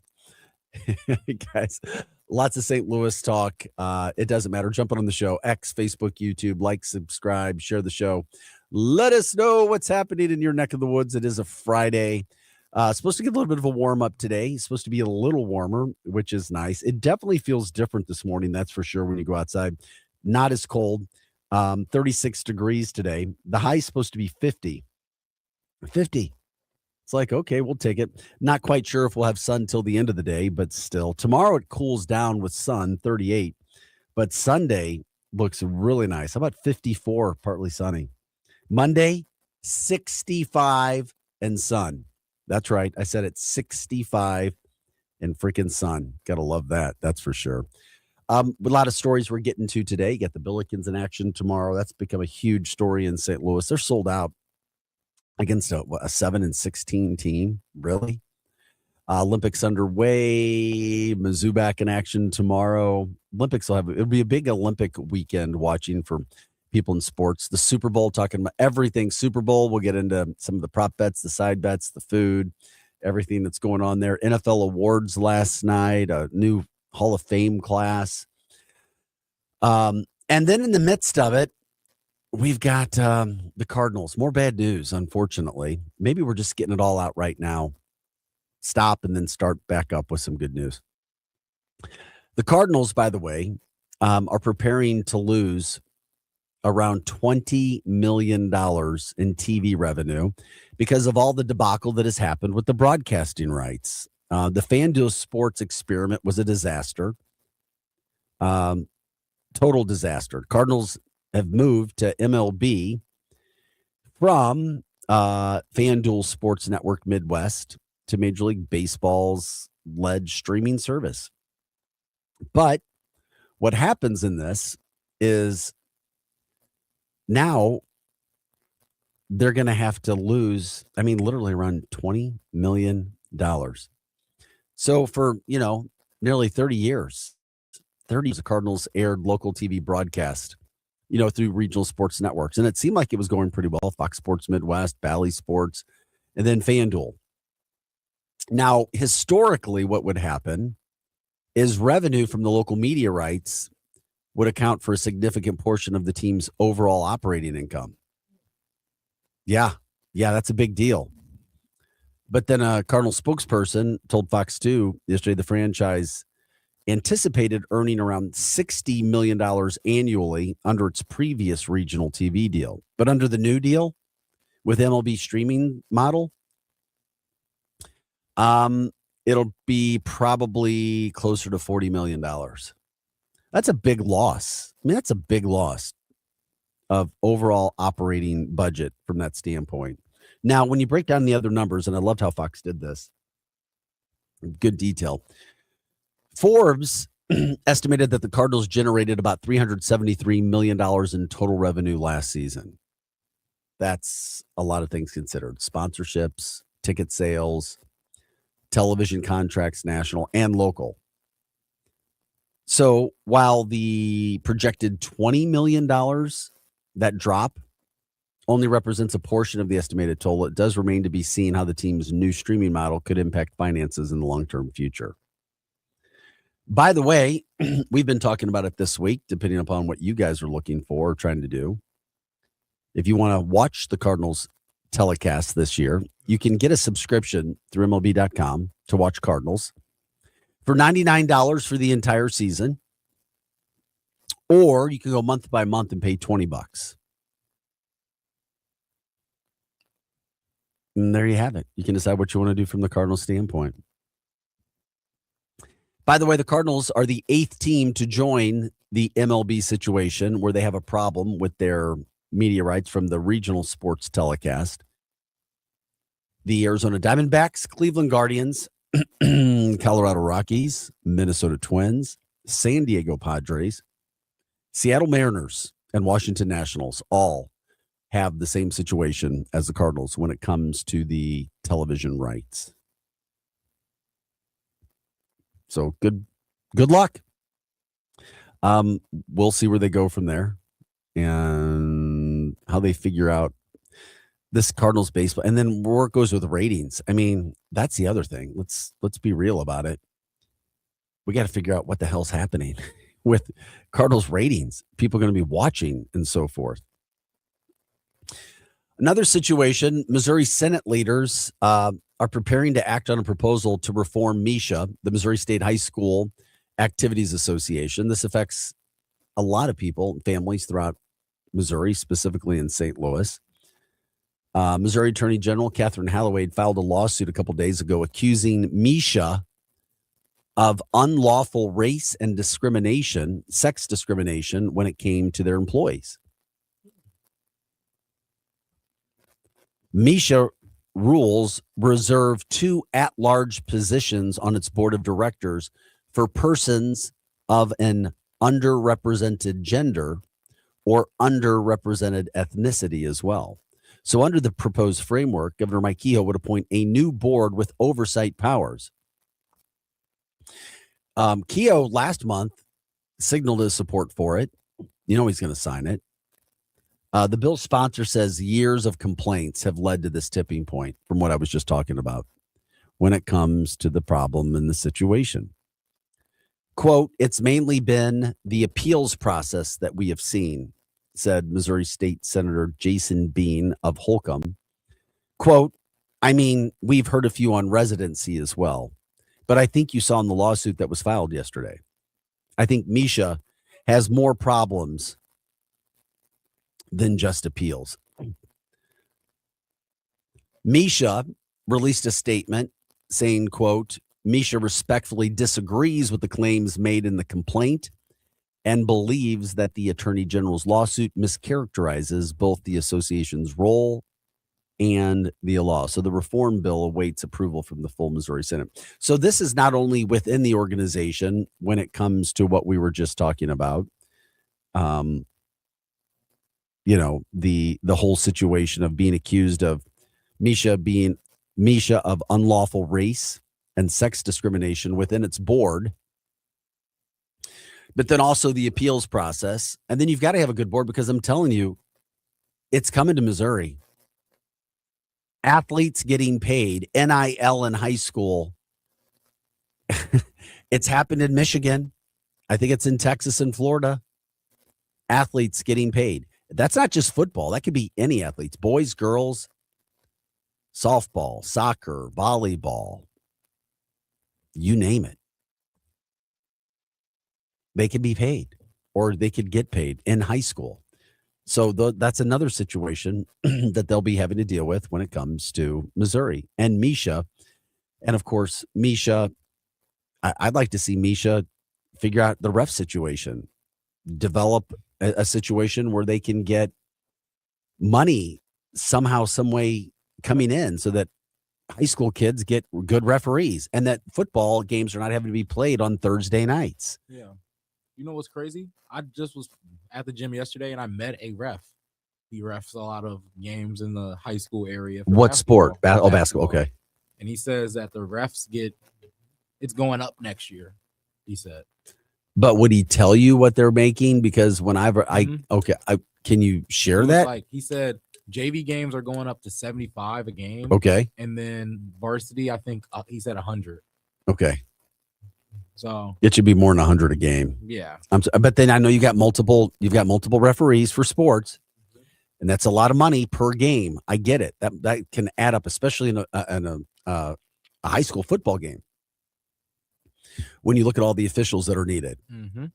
Guys, lots of St. Louis talk. It doesn't matter. Jump on the show. X, Facebook, YouTube. Like, subscribe, share the show. Let us know what's happening in your neck of the woods. It is a Friday. Supposed to get a little bit of a warm up today. It's supposed to be a little warmer, which is nice. It definitely feels different this morning. That's for sure. When you go outside, not as cold. 36 degrees today. The high is supposed to be 50. 50. It's like, okay, we'll take it. Not quite sure if we'll have sun till the end of the day, but still. Tomorrow it cools down with sun, 38. But Sunday looks really nice. How about 54, partly sunny? Monday, 65 and sun. That's right. I said it's 65 and freaking sun. Gotta love that. That's for sure. A lot of stories we're getting to today. You got the Billikens in action tomorrow. That's become a huge story in St. Louis. They're sold out against a 7-16 team. Really? Olympics underway. Mizzou back in action tomorrow. Olympics it'll be a big Olympic weekend watching for people in sports. The Super Bowl, talking about everything Super Bowl. We'll get into some of the prop bets, the side bets, the food, everything that's going on there. NFL awards last night, a new Hall of Fame class. And then in the midst of it, we've got the Cardinals. More bad news, unfortunately. Maybe we're just getting it all out right now. Stop and then start back up with some good news. The Cardinals, by the way, are preparing to lose around $20 million in TV revenue because of all the debacle that has happened with the broadcasting rights. The FanDuel Sports experiment was a disaster. Total disaster. Cardinals have moved to MLB from FanDuel Sports Network Midwest to Major League Baseball's alleged streaming service. But what happens in this is now they're going to have to lose, literally around $20 million. So for, nearly 30 years, the Cardinals aired local TV broadcast, through regional sports networks. And it seemed like it was going pretty well. Fox Sports Midwest, Bally Sports, and then FanDuel. Now, historically, what would happen is revenue from the local media rights would account for a significant portion of the team's overall operating income. Yeah, that's a big deal. But then a Cardinal spokesperson told Fox 2 yesterday the franchise anticipated earning around $60 million annually under its previous regional TV deal. But under the new deal with MLB streaming model, it'll be probably closer to $40 million. That's a big loss. That's a big loss of overall operating budget from that standpoint. Now, when you break down the other numbers, and I loved how Fox did this, good detail. Forbes estimated that the Cardinals generated about $373 million in total revenue last season. That's a lot of things considered. Sponsorships, ticket sales, television contracts, national and local. So while the projected $20 million, that drop, only represents a portion of the estimated total, it does remain to be seen how the team's new streaming model could impact finances in the long-term future. By the way, we've been talking about it this week, depending upon what you guys are looking for or trying to do. If you want to watch the Cardinals telecast this year, you can get a subscription through MLB.com to watch Cardinals for $99 for the entire season, or you can go month by month and pay $20. And there you have it. You can decide what you want to do from the Cardinals standpoint. By the way, the Cardinals are the 8th team to join the MLB situation where they have a problem with their media rights from the regional sports telecast. The Arizona Diamondbacks, Cleveland Guardians, Colorado Rockies, Minnesota Twins, San Diego Padres, Seattle Mariners and Washington Nationals all have the same situation as the Cardinals when it comes to the television rights. So good luck. We'll see where they go from there and how they figure out this Cardinals baseball, and then where it goes with ratings. I mean, that's the other thing. Let's be real about it. We got to figure out what the hell's happening with Cardinals ratings. People are going to be watching and so forth. Another situation, Missouri Senate leaders are preparing to act on a proposal to reform MSHA, the Missouri State High School Activities Association. This affects a lot of people, families throughout Missouri, specifically in St. Louis. Missouri Attorney General Catherine Halloway filed a lawsuit a couple days ago accusing MSHA of unlawful race and discrimination, sex discrimination, when it came to their employees. MSHA rules reserve 2 at-large positions on its board of directors for persons of an underrepresented gender or underrepresented ethnicity as well. So under the proposed framework, Governor Mike Kehoe would appoint a new board with oversight powers. Kehoe last month signaled his support for it. You know he's going to sign it. The bill's sponsor says years of complaints have led to this tipping point from what I was just talking about when it comes to the problem and the situation. Quote, it's mainly been the appeals process that we have seen, said Missouri State Senator Jason Bean of Holcomb. Quote, I mean, we've heard a few on residency as well, but I think you saw in the lawsuit that was filed yesterday. I think MSHA has more problems than just appeals. MSHA released a statement saying, quote, MSHA respectfully disagrees with the claims made in the complaint and believes that the Attorney General's lawsuit mischaracterizes both the association's role and the law. So the reform bill awaits approval from the full Missouri Senate. So this is not only within the organization when it comes to what we were just talking about, the whole situation of being accused of MSHA of unlawful race and sex discrimination within its board, but then also the appeals process. And then you've got to have a good board, because I'm telling you, it's coming to Missouri. Athletes getting paid, NIL in high school. It's happened in Michigan. I think it's in Texas and Florida. Athletes getting paid. That's not just football. That could be any athletes, boys, girls, softball, soccer, volleyball, you name it. They could be paid, or they could get paid in high school. So that's another situation that they'll be having to deal with when it comes to Missouri and MSHA. And of course, MSHA, I'd like to see MSHA figure out the ref situation, develop a situation where they can get money somehow, some way coming in, so that high school kids get good referees and that football games are not having to be played on Thursday nights. Yeah. You know what's crazy? I just was at the gym yesterday and I met a ref. He refs a lot of games in the high school area. What sport? Basketball. Okay. And he says that the refs it's going up next year, he said. But would he tell you what they're making? Because can you share that? Like he said, JV games are going up to 75 a game. Okay. And then varsity, I think he said 100. Okay. So it should be more than 100 a game. Yeah. But then I know you've got multiple referees for sports, and that's a lot of money per game. I get it. That can add up, especially in a high school football game, when you look at all the officials that are needed. Mm-hmm.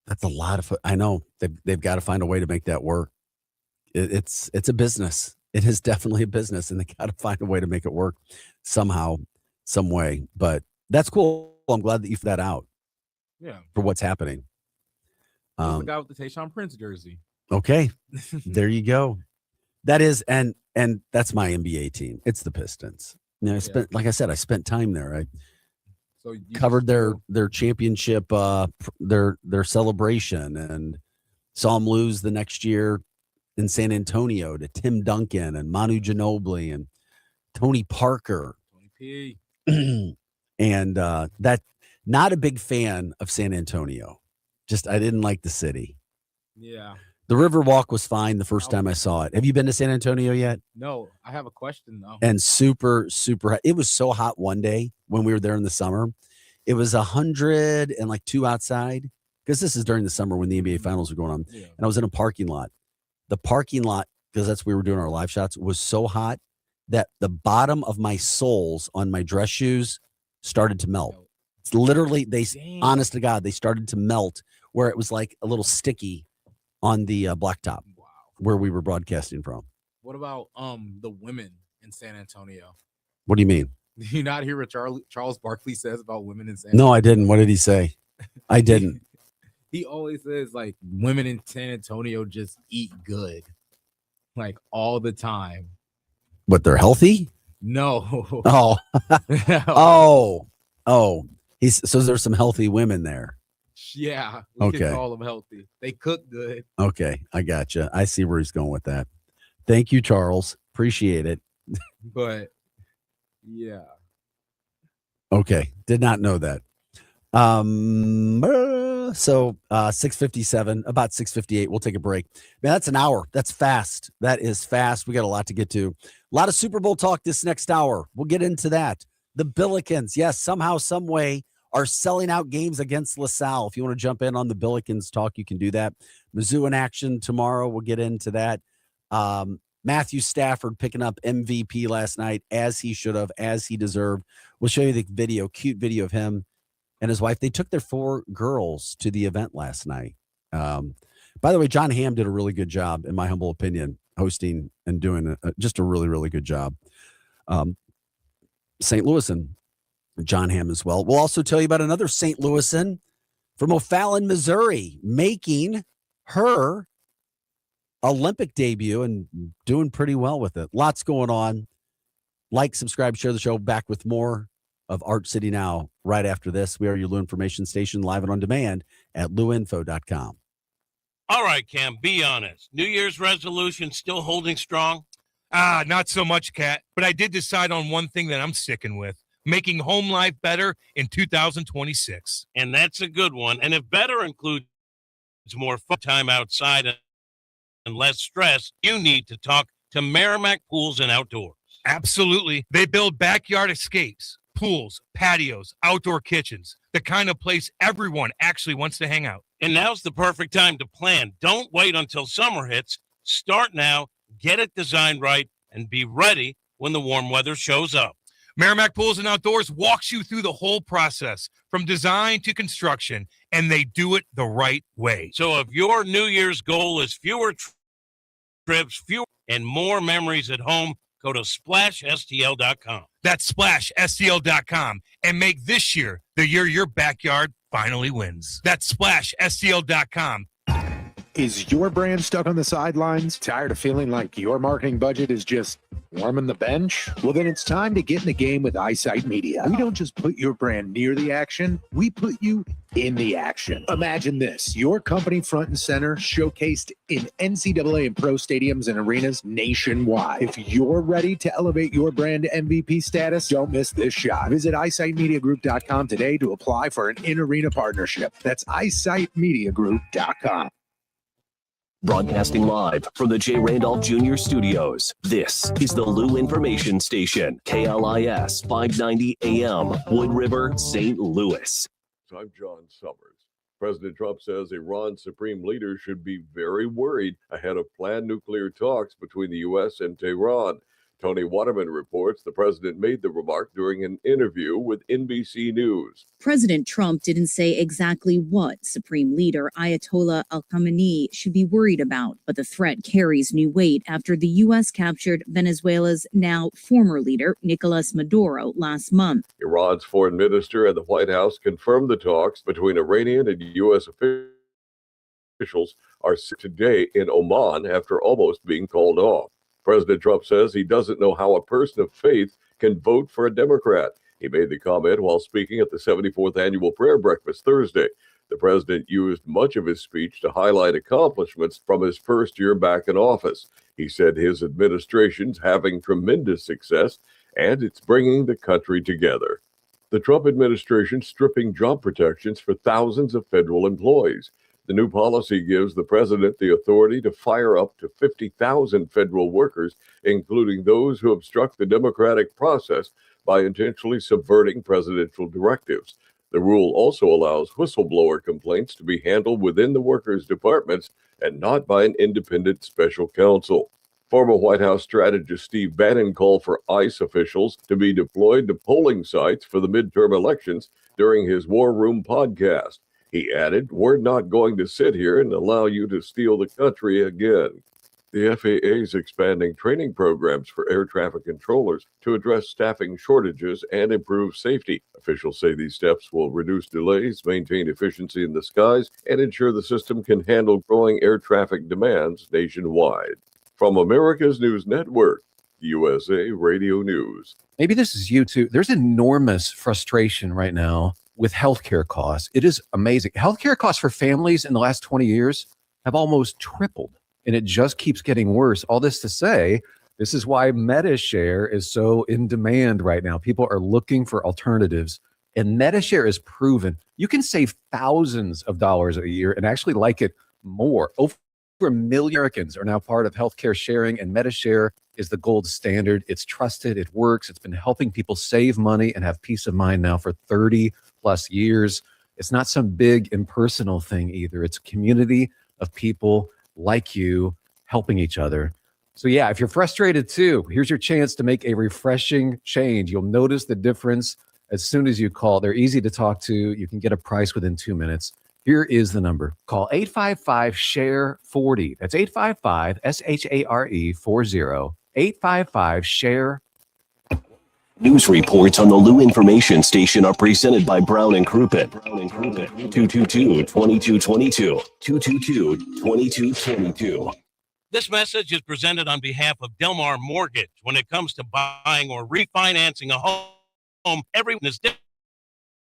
That's a lot of. I know they've got to find a way to make that work. It's a business. It is definitely a business, and they got to find a way to make it work somehow, some way. But that's cool. I'm glad that you found that out. Yeah. For what's happening. The guy with the Tayshaun Prince jersey. Okay. There you go. That is, and that's my NBA team. It's the Pistons. I spent time there. So you covered their championship, their celebration, and saw them lose the next year in San Antonio to Tim Duncan and Manu Ginobili and Tony Parker. Tony P. And that, not a big fan of San Antonio. Just, I didn't like the city. Yeah. The Riverwalk was fine the first time I saw it. Have you been to San Antonio yet? No, I have a question though. And super, super hot. It was so hot one day when we were there in the summer. It was 102 outside, because this is during the summer when the NBA finals were going on. Yeah. And I was in a parking lot. The parking lot, because that's where we were doing our live shots, was so hot that the bottom of my soles on my dress shoes started to melt. It's literally, honest to God, they started to melt where it was like a little sticky on the blacktop where we were broadcasting from. What about the women in San Antonio? What do you mean? Did you not hear what Charles Barkley says about women in San No, Antonio? I didn't. What did he say? I didn't. He always says like women in San Antonio just eat good, like all the time. But they're healthy? No. Oh. So there's some healthy women there. Yeah. We Okay. can call them healthy. They cook good. Okay, I gotcha. I see where he's going with that. Thank you, Charles. Appreciate it. But yeah. Okay, did not know that. So 6:57, about 6:58. We'll take a break. Man, that's an hour. That's fast. That is fast. We got a lot to get to. A lot of Super Bowl talk this next hour. We'll get into that. The Billikens, yes, somehow, some way, are selling out games against LaSalle. If you want to jump in on the Billikens talk, you can do that. Mizzou in action tomorrow. We'll get into that. Matthew Stafford picking up MVP last night, as he should have, as he deserved. We'll show you the video, cute video of him and his wife. They took their 4 girls to the event last night. By the way, John Hamm did a really good job, in my humble opinion, hosting and doing just a really, really good job. St. Louisan, John Hamm as well. We'll also tell you about another St. Louisan from O'Fallon, Missouri, making her Olympic debut and doing pretty well with it. Lots going on. Like, subscribe, share the show. Back with more of Art City Now right after this. We are your Lou Information Station, live and on demand at louinfo.com. All right, Cam, be honest. New Year's resolution still holding strong? Not so much, Kat. But I did decide on one thing that I'm sticking with: making home life better in 2026. And that's a good one. And if better includes more fun time outside and less stress, you need to talk to Merrimack Pools and Outdoors. Absolutely. They build backyard escapes, pools, patios, outdoor kitchens, the kind of place everyone actually wants to hang out. And now's the perfect time to plan. Don't wait until summer hits. Start now, get it designed right, and be ready when the warm weather shows up. Merrimack Pools and Outdoors walks you through the whole process, from design to construction, and they do it the right way. So if your New Year's goal is fewer trips, and more memories at home, go to SplashSTL.com. That's SplashSTL.com, and make this year the year your backyard finally wins. That's SplashSTL.com. Is your brand stuck on the sidelines? Tired of feeling like your marketing budget is just warming the bench? Well, then it's time to get in the game with Eyesight Media. We don't just put your brand near the action, we put you in the action. Imagine this: your company front and center, showcased in NCAA and pro stadiums and arenas nationwide. If you're ready to elevate your brand to MVP status, don't miss this shot. Visit eyesightmediagroup.com today to apply for an in-arena partnership. That's eyesightmediagroup.com. Broadcasting live from the J. Randolph Jr. Studios, this is the Lou Information Station, KLIS 590 AM, Wood River, St. Louis. I'm John Summers. President Trump says Iran's supreme leader should be very worried ahead of planned nuclear talks between the U.S. and Tehran. Tony Waterman reports the president made the remark during an interview with NBC News. President Trump didn't say exactly what Supreme Leader Ayatollah Khamenei should be worried about, but the threat carries new weight after the U.S. captured Venezuela's now former leader, Nicolas Maduro, last month. Iran's foreign minister and the White House confirmed the talks between Iranian and U.S. officials are today in Oman after almost being called off. President Trump says he doesn't know how a person of faith can vote for a Democrat. He made the comment while speaking at the 74th Annual Prayer Breakfast Thursday. The president used much of his speech to highlight accomplishments from his first year back in office. He said his administration's having tremendous success, and it's bringing the country together. The Trump administration stripping job protections for thousands of federal employees. The new policy gives the president the authority to fire up to 50,000 federal workers, including those who obstruct the democratic process by intentionally subverting presidential directives. The rule also allows whistleblower complaints to be handled within the workers' departments and not by an independent special counsel. Former White House strategist Steve Bannon called for ICE officials to be deployed to polling sites for the midterm elections during his War Room podcast. He added, "We're not going to sit here and allow you to steal the country again." The FAA is expanding training programs for air traffic controllers to address staffing shortages and improve safety. Officials say these steps will reduce delays, maintain efficiency in the skies, and ensure the system can handle growing air traffic demands nationwide. From America's News Network, USA Radio News. Maybe this is you too. There's enormous frustration right now with healthcare costs. It is amazing. Healthcare costs for families in the last 20 years have almost tripled, and it just keeps getting worse. All this to say, this is why MediShare is so in demand right now. People are looking for alternatives, and MediShare is proven. You can save thousands of dollars a year and actually like it more. Over 1 million Americans are now part of healthcare sharing, and MediShare is the gold standard. It's trusted. It works. It's been helping people save money and have peace of mind now for 30 plus years. It's not some big impersonal thing either. It's a community of people like you helping each other. So yeah, if you're frustrated too, here's your chance to make a refreshing change. You'll notice the difference as soon as you call. They're easy to talk to. You can get a price within 2 minutes. Here is the number. Call 855-SHARE-40. That's 855-SHARE-40. 855-SHARE. News reports on the Lou Information Station are presented by Brown and Crouppen. 222-2222. 222-2222. This message is presented on behalf of Delmar Mortgage. When it comes to buying or refinancing a home, everyone is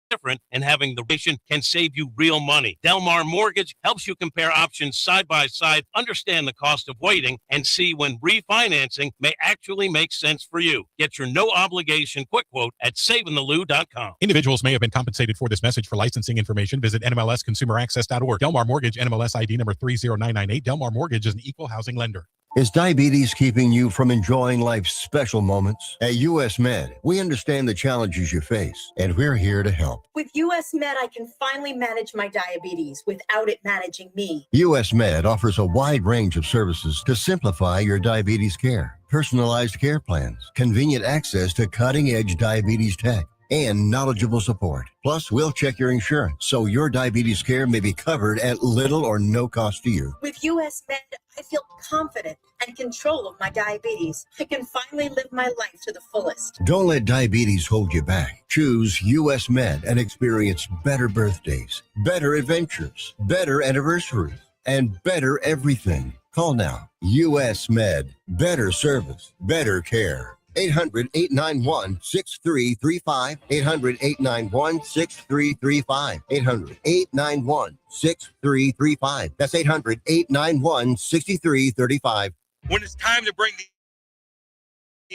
different, and having the relation can save you real money. Delmar Mortgage helps you compare options side by side, understand the cost of waiting, and see when refinancing may actually make sense for you. Get your no obligation quick quote at savingthelou.com. Individuals may have been compensated for this message. For licensing information, visit NMLSconsumeraccess.org. Delmar Mortgage, NMLS ID number 30998. Delmar Mortgage is an equal housing lender. Is diabetes keeping you from enjoying life's special moments? At US Med, we understand the challenges you face, and we're here to help. With US Med, I can finally manage my diabetes without it managing me. US Med offers a wide range of services to simplify your diabetes care. Personalized care plans, convenient access to cutting-edge diabetes tech, and knowledgeable support. Plus, we'll check your insurance so your diabetes care may be covered at little or no cost to you. With US Med, I feel confident and control of my diabetes. I can finally live my life to the fullest. Don't let diabetes hold you back. Choose US Med and experience better birthdays, better adventures, better anniversaries, and better everything. Call now. US Med. Better service, better care. 800-891-6335. 800-891-6335. 800-891-6335. That's 800-891-6335. When it's time to bring the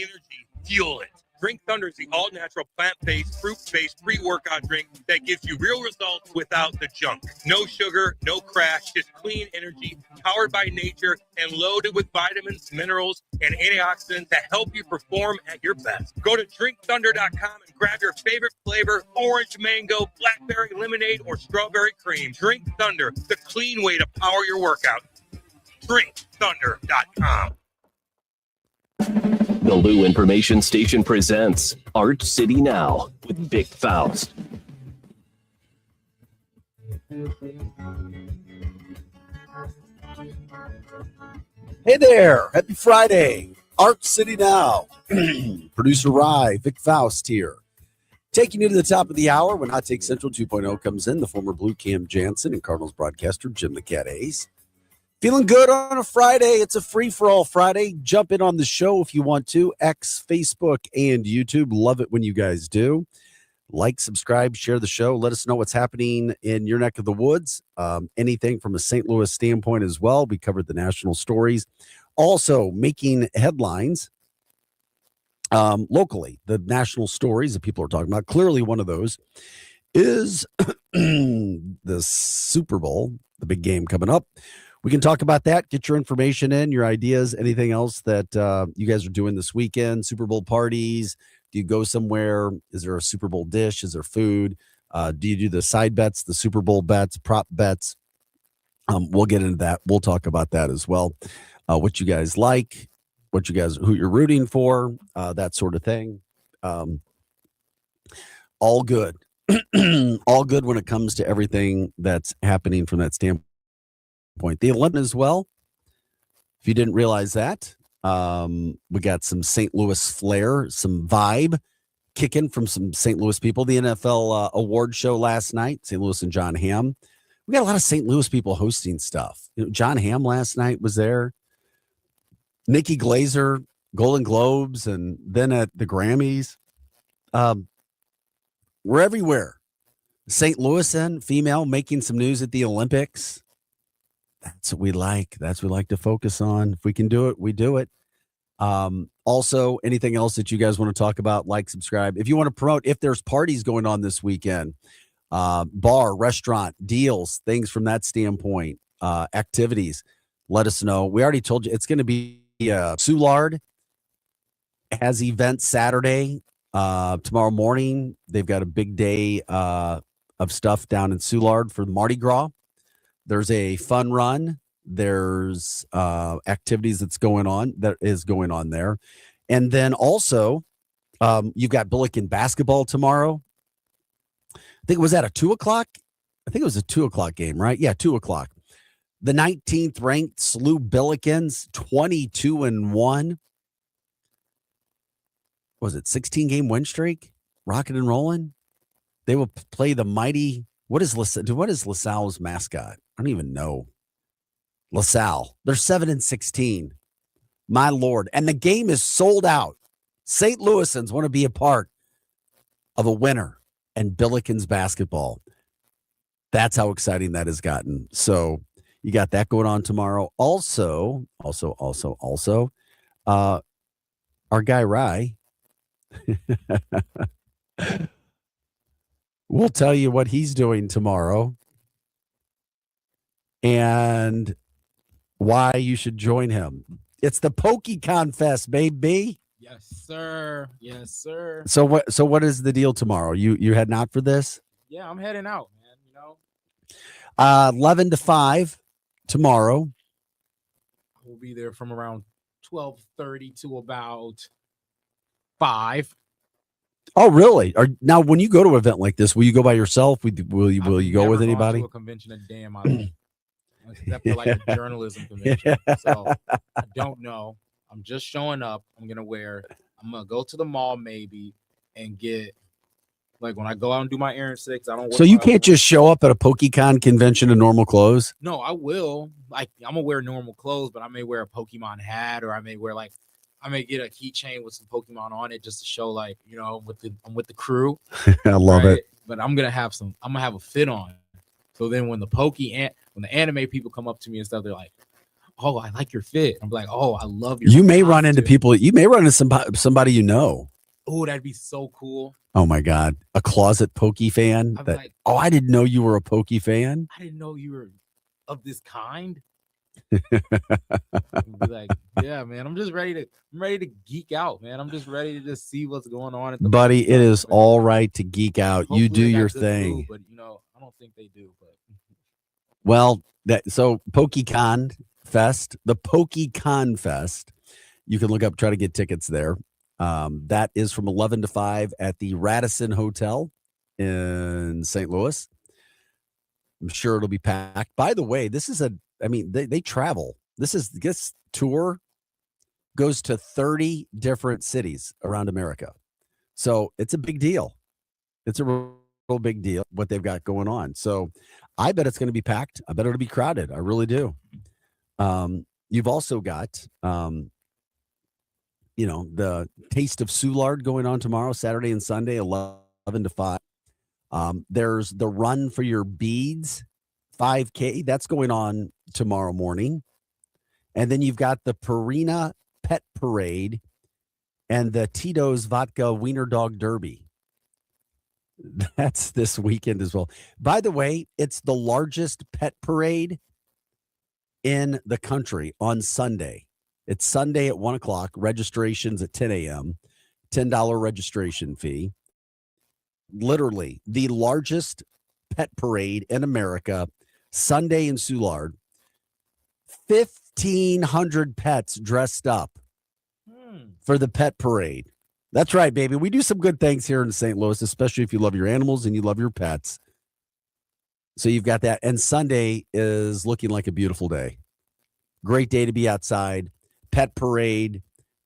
energy, fuel it. Drink Thunder is the all-natural, plant-based, fruit-based pre-workout drink that gives you real results without the junk. No sugar, no crash, just clean energy, powered by nature, and loaded with vitamins, minerals, and antioxidants that help you perform at your best. Go to drinkthunder.com and grab your favorite flavor: orange, mango, blackberry, lemonade, or strawberry cream. Drink Thunder, the clean way to power your workout. drinkthunder.com. The Lou Information Station presents Art City Now with Vic Faust. Hey there. Happy Friday. Art City Now. Producer Rye, Vic Faust here. Taking you to the top of the hour when Hot Take Central 2.0 comes in. The former Blue Cam Jansen and Cardinals broadcaster Jim the Cat Hayes. Feeling good on a Friday. It's a free-for-all Friday. Jump in on the show if you want to. X, Facebook, and YouTube. Love it when you guys do. Like, subscribe, share the show. Let us know what's happening in your neck of the woods. Anything from a St. Louis standpoint as well. We covered the national stories. Also, making headlines locally. The national stories that people are talking about. Clearly, one of those is the Super Bowl, the big game coming up. We can talk about that. Get your information in, your ideas, anything else that you guys are doing this weekend. Super Bowl parties. Do you go somewhere? Is there a Super Bowl dish? Is there food? Do you do the side bets, the Super Bowl bets, prop bets? We'll get into that. We'll talk about that as well. What you guys like, who you're rooting for, that sort of thing. All good. All good when it comes to everything that's happening from that standpoint. The 11 as well. If you didn't realize that, we got some St. Louis flair, some vibe kicking from some St. Louis people. The NFL award show last night, St. Louis and John Hamm. We got a lot of St. Louis people hosting stuff. John Hamm last night was there. Nikki Glazer, Golden Globes, and then at the Grammys. We're everywhere. St. Louisan female making some news at the Olympics. That's what we like. That's what we like to focus on. If we can do it, we do it. Also, anything else that you guys want to talk about, like, subscribe. If you want to promote, if there's parties going on this weekend, bar, restaurant, deals, things from that standpoint, activities, let us know. We already told you it's going to be Soulard has events Saturday. Tomorrow morning, they've got a big day of stuff down in Soulard for Mardi Gras. There's a fun run. There's activities that is going on there. And then also, you've got Billiken basketball tomorrow. I think it was at a 2:00. I think it was a 2:00 game, right? Yeah, 2:00. The 19th ranked SLU Billikens, 22-1. Was it 16-game win streak? Rocking and rolling. They will play the mighty. What is LaSalle's mascot? I don't even know. LaSalle. They're 7-16. My Lord. And the game is sold out. St. Louisans want to be a part of a winner and Billikens basketball. That's how exciting that has gotten. So you got that going on tomorrow. Also, our guy Rye we'll tell you what he's doing tomorrow and why you should join him. It's the PokeCon Fest, baby. Yes, sir. Yes, sir. So what is the deal tomorrow? You heading out for this? Yeah, I'm heading out, man. 11 to 5 tomorrow. We'll be there from around 12:30 to about 5. Oh, really? Now, when you go to an event like this, will you go by yourself? Will you go with anybody? To a convention a day in my life, except for like a journalism convention. So I don't know. I'm just showing up. I'm gonna go to the mall maybe and get like when I go out and do my errand 6. I don't. So you can't just show up at a PokeCon convention in normal clothes. No, I will. Like I'm gonna wear normal clothes, but I may wear a Pokemon hat, or I may get a keychain with some Pokemon on it just to show, like, I'm with the crew. I love it. But I'm gonna have a fit on. So then when the anime people come up to me and stuff, they're like, "Oh, I like your fit." I'm like, "Oh, I love your." You may run into people. You may run into somebody you know. Oh, that'd be so cool. Oh my God, a closet Poke fan. I didn't know you were a Poke fan. I didn't know you were of this kind. Be like, yeah, man, I'm ready to geek out, man. I'm just ready to just see what's going on. Buddy, it is all right to geek out. You do your thing. Food, but I don't think they do. But well, PokeCon Fest, the PokeCon Fest. You can look up, try to get tickets there. That is from 11 to 5 at the Radisson Hotel in St. Louis. I'm sure it'll be packed. By the way, they travel. This tour goes to 30 different cities around America. So it's a big deal. It's a real big deal what they've got going on. So I bet it's going to be packed. I bet it'll be crowded. I really do. You've also got, the Taste of Soulard going on tomorrow, Saturday and Sunday, 11 to 5. There's the Run for Your Beads 5K. That's going on tomorrow morning. And then you've got the Purina Pet Parade and the Tito's Vodka Wiener Dog Derby. That's this weekend as well. By the way, it's the largest pet parade in the country on Sunday. It's Sunday at 1 o'clock. Registration's at 10 a.m. $10 registration fee. Literally the largest pet parade in America, Sunday in Soulard. 1,500 pets dressed up for the pet parade. That's right, baby. We do some good things here in St. Louis, especially if you love your animals and you love your pets. So you've got that. And Sunday is looking like a beautiful day. Great day to be outside. Pet parade.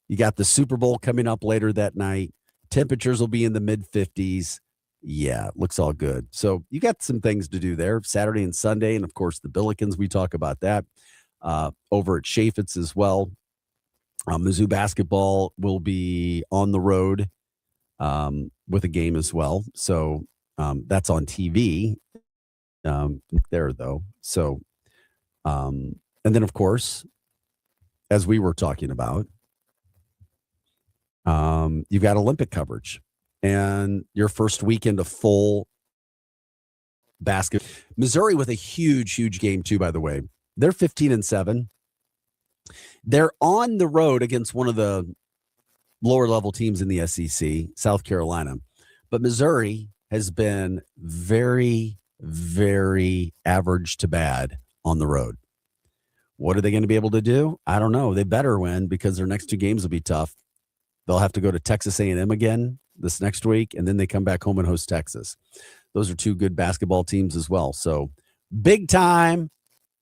You got the Super Bowl coming up later that night. Temperatures will be in the mid-50s. Yeah, it looks all good. So you got some things to do there, Saturday and Sunday. And, of course, the Billikens, we talk about that over at Chaffetz as well. Mizzou basketball will be on the road with a game as well. So that's on TV there, though. So, and then, of course, as we were talking about, you've got Olympic coverage and your first weekend of full basket. Missouri with a huge game, too, by the way. They're 15-7. They're on the road against one of the lower level teams in the SEC, South Carolina. But Missouri has been very, very average to bad on the road. What are they going to be able to do? I don't know. They better win because their next two games will be tough. They'll have to go to Texas A&M again this next week, and then they come back home and host Texas. Those are two good basketball teams as well. So big time,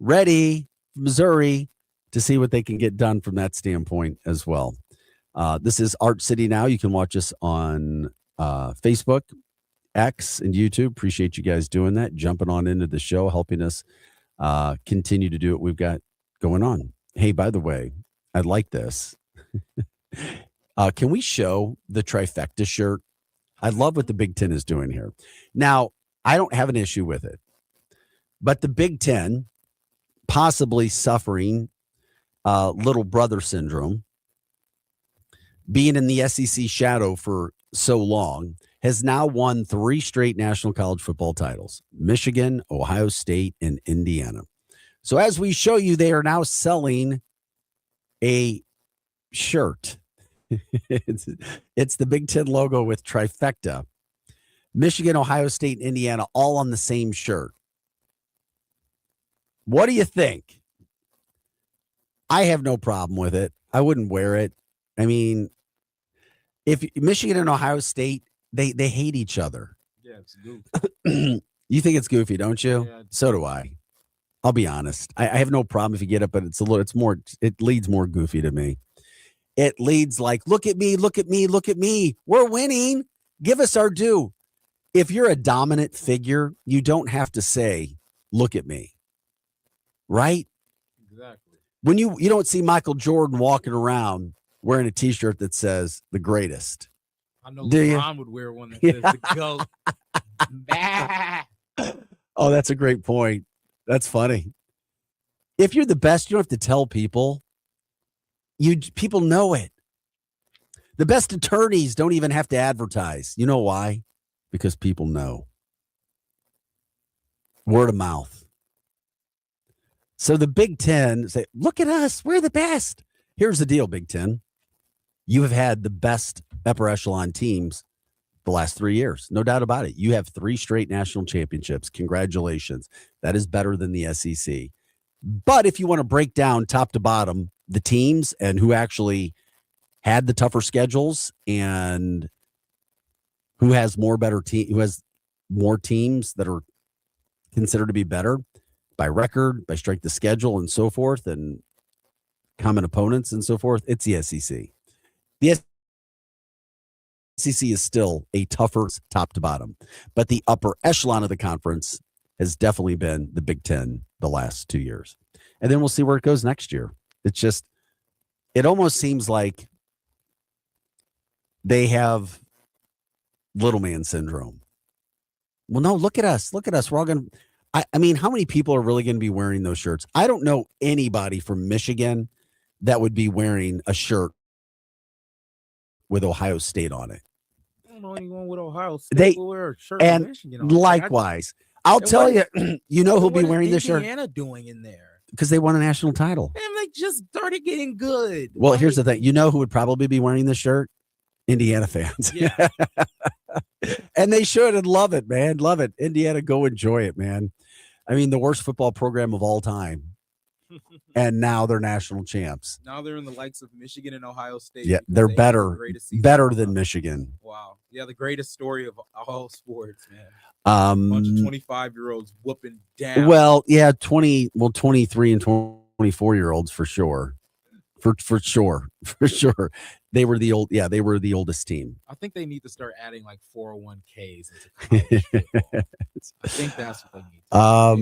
ready, Missouri, to see what they can get done from that standpoint as well. This is Art City Now. You can watch us on Facebook, X, and YouTube. Appreciate you guys doing that, jumping on into the show, helping us continue to do what we've got going on. Hey, by the way, I like this. Can we show the trifecta shirt? I love what the Big Ten is doing here. Now, I don't have an issue with it, but the Big Ten possibly suffering little brother syndrome, being in the SEC shadow for so long, has now won 3 straight national college football titles: Michigan, Ohio State, and Indiana. So as we show you, they are now selling a shirt. It's the Big Ten logo with trifecta. Michigan, Ohio State, and Indiana all on the same shirt. What do you think? I have no problem with it. I wouldn't wear it. I mean, if Michigan and Ohio State, they hate each other. Yeah, it's goofy. You think it's goofy, don't you? Yeah. So do I. I'll be honest. I have no problem if you get it, but it leads more goofy to me. It leads like, look at me, look at me, look at me. We're winning. Give us our due. If you're a dominant figure, you don't have to say, look at me. Right? Exactly. When you don't see Michael Jordan walking around wearing a T-shirt that says the greatest. I know Do you? LeBron would wear one that says the GOAT. Oh, that's a great point. That's funny. If you're the best, you don't have to tell people. People know it. The best attorneys don't even have to advertise. You know why? Because people know. Word of mouth. So the Big Ten say, look at us. We're the best. Here's the deal, Big Ten. You have had the best upper echelon teams the last 3 years. No doubt about it. You have 3 straight national championships. Congratulations. That is better than the SEC. But if you want to break down top to bottom the teams and who actually had the tougher schedules and who has more teams that are considered to be better by record, by strength of schedule, and so forth, and common opponents and so forth, it's the SEC. The SEC is still a tougher top to bottom, but the upper echelon of the conference has definitely been the Big Ten the last 2 years. and then we'll see where it goes next year. It almost seems like they have little man syndrome. Well, no, look at us. Look at us. We're all going to, I mean, how many people are really going to be wearing those shirts? I don't know anybody from Michigan that would be wearing a shirt with Ohio State on it. I don't know anyone with Ohio State will wear a shirt with And Michigan on. likewise, I'll tell you, you know who'll be wearing this shirt? Indiana doing in there? Because they won a national title. Man, they just started getting good. Well, here's the thing. You know who would probably be wearing this shirt? Indiana fans. Yeah. And they should and love it, man. Love it. Indiana, go enjoy it, man. I mean, the worst football program of all time. And now they're national champs. Now they're in the likes of Michigan and Ohio State. Yeah, they're better than Michigan. Wow. Yeah, the greatest story of all sports, man. Bunch of 25-year-olds whooping down. Well, yeah, 23 and 24-year-olds for sure. For sure. They were the oldest team. I think they need to start adding like 401ks into college football. I think that's what they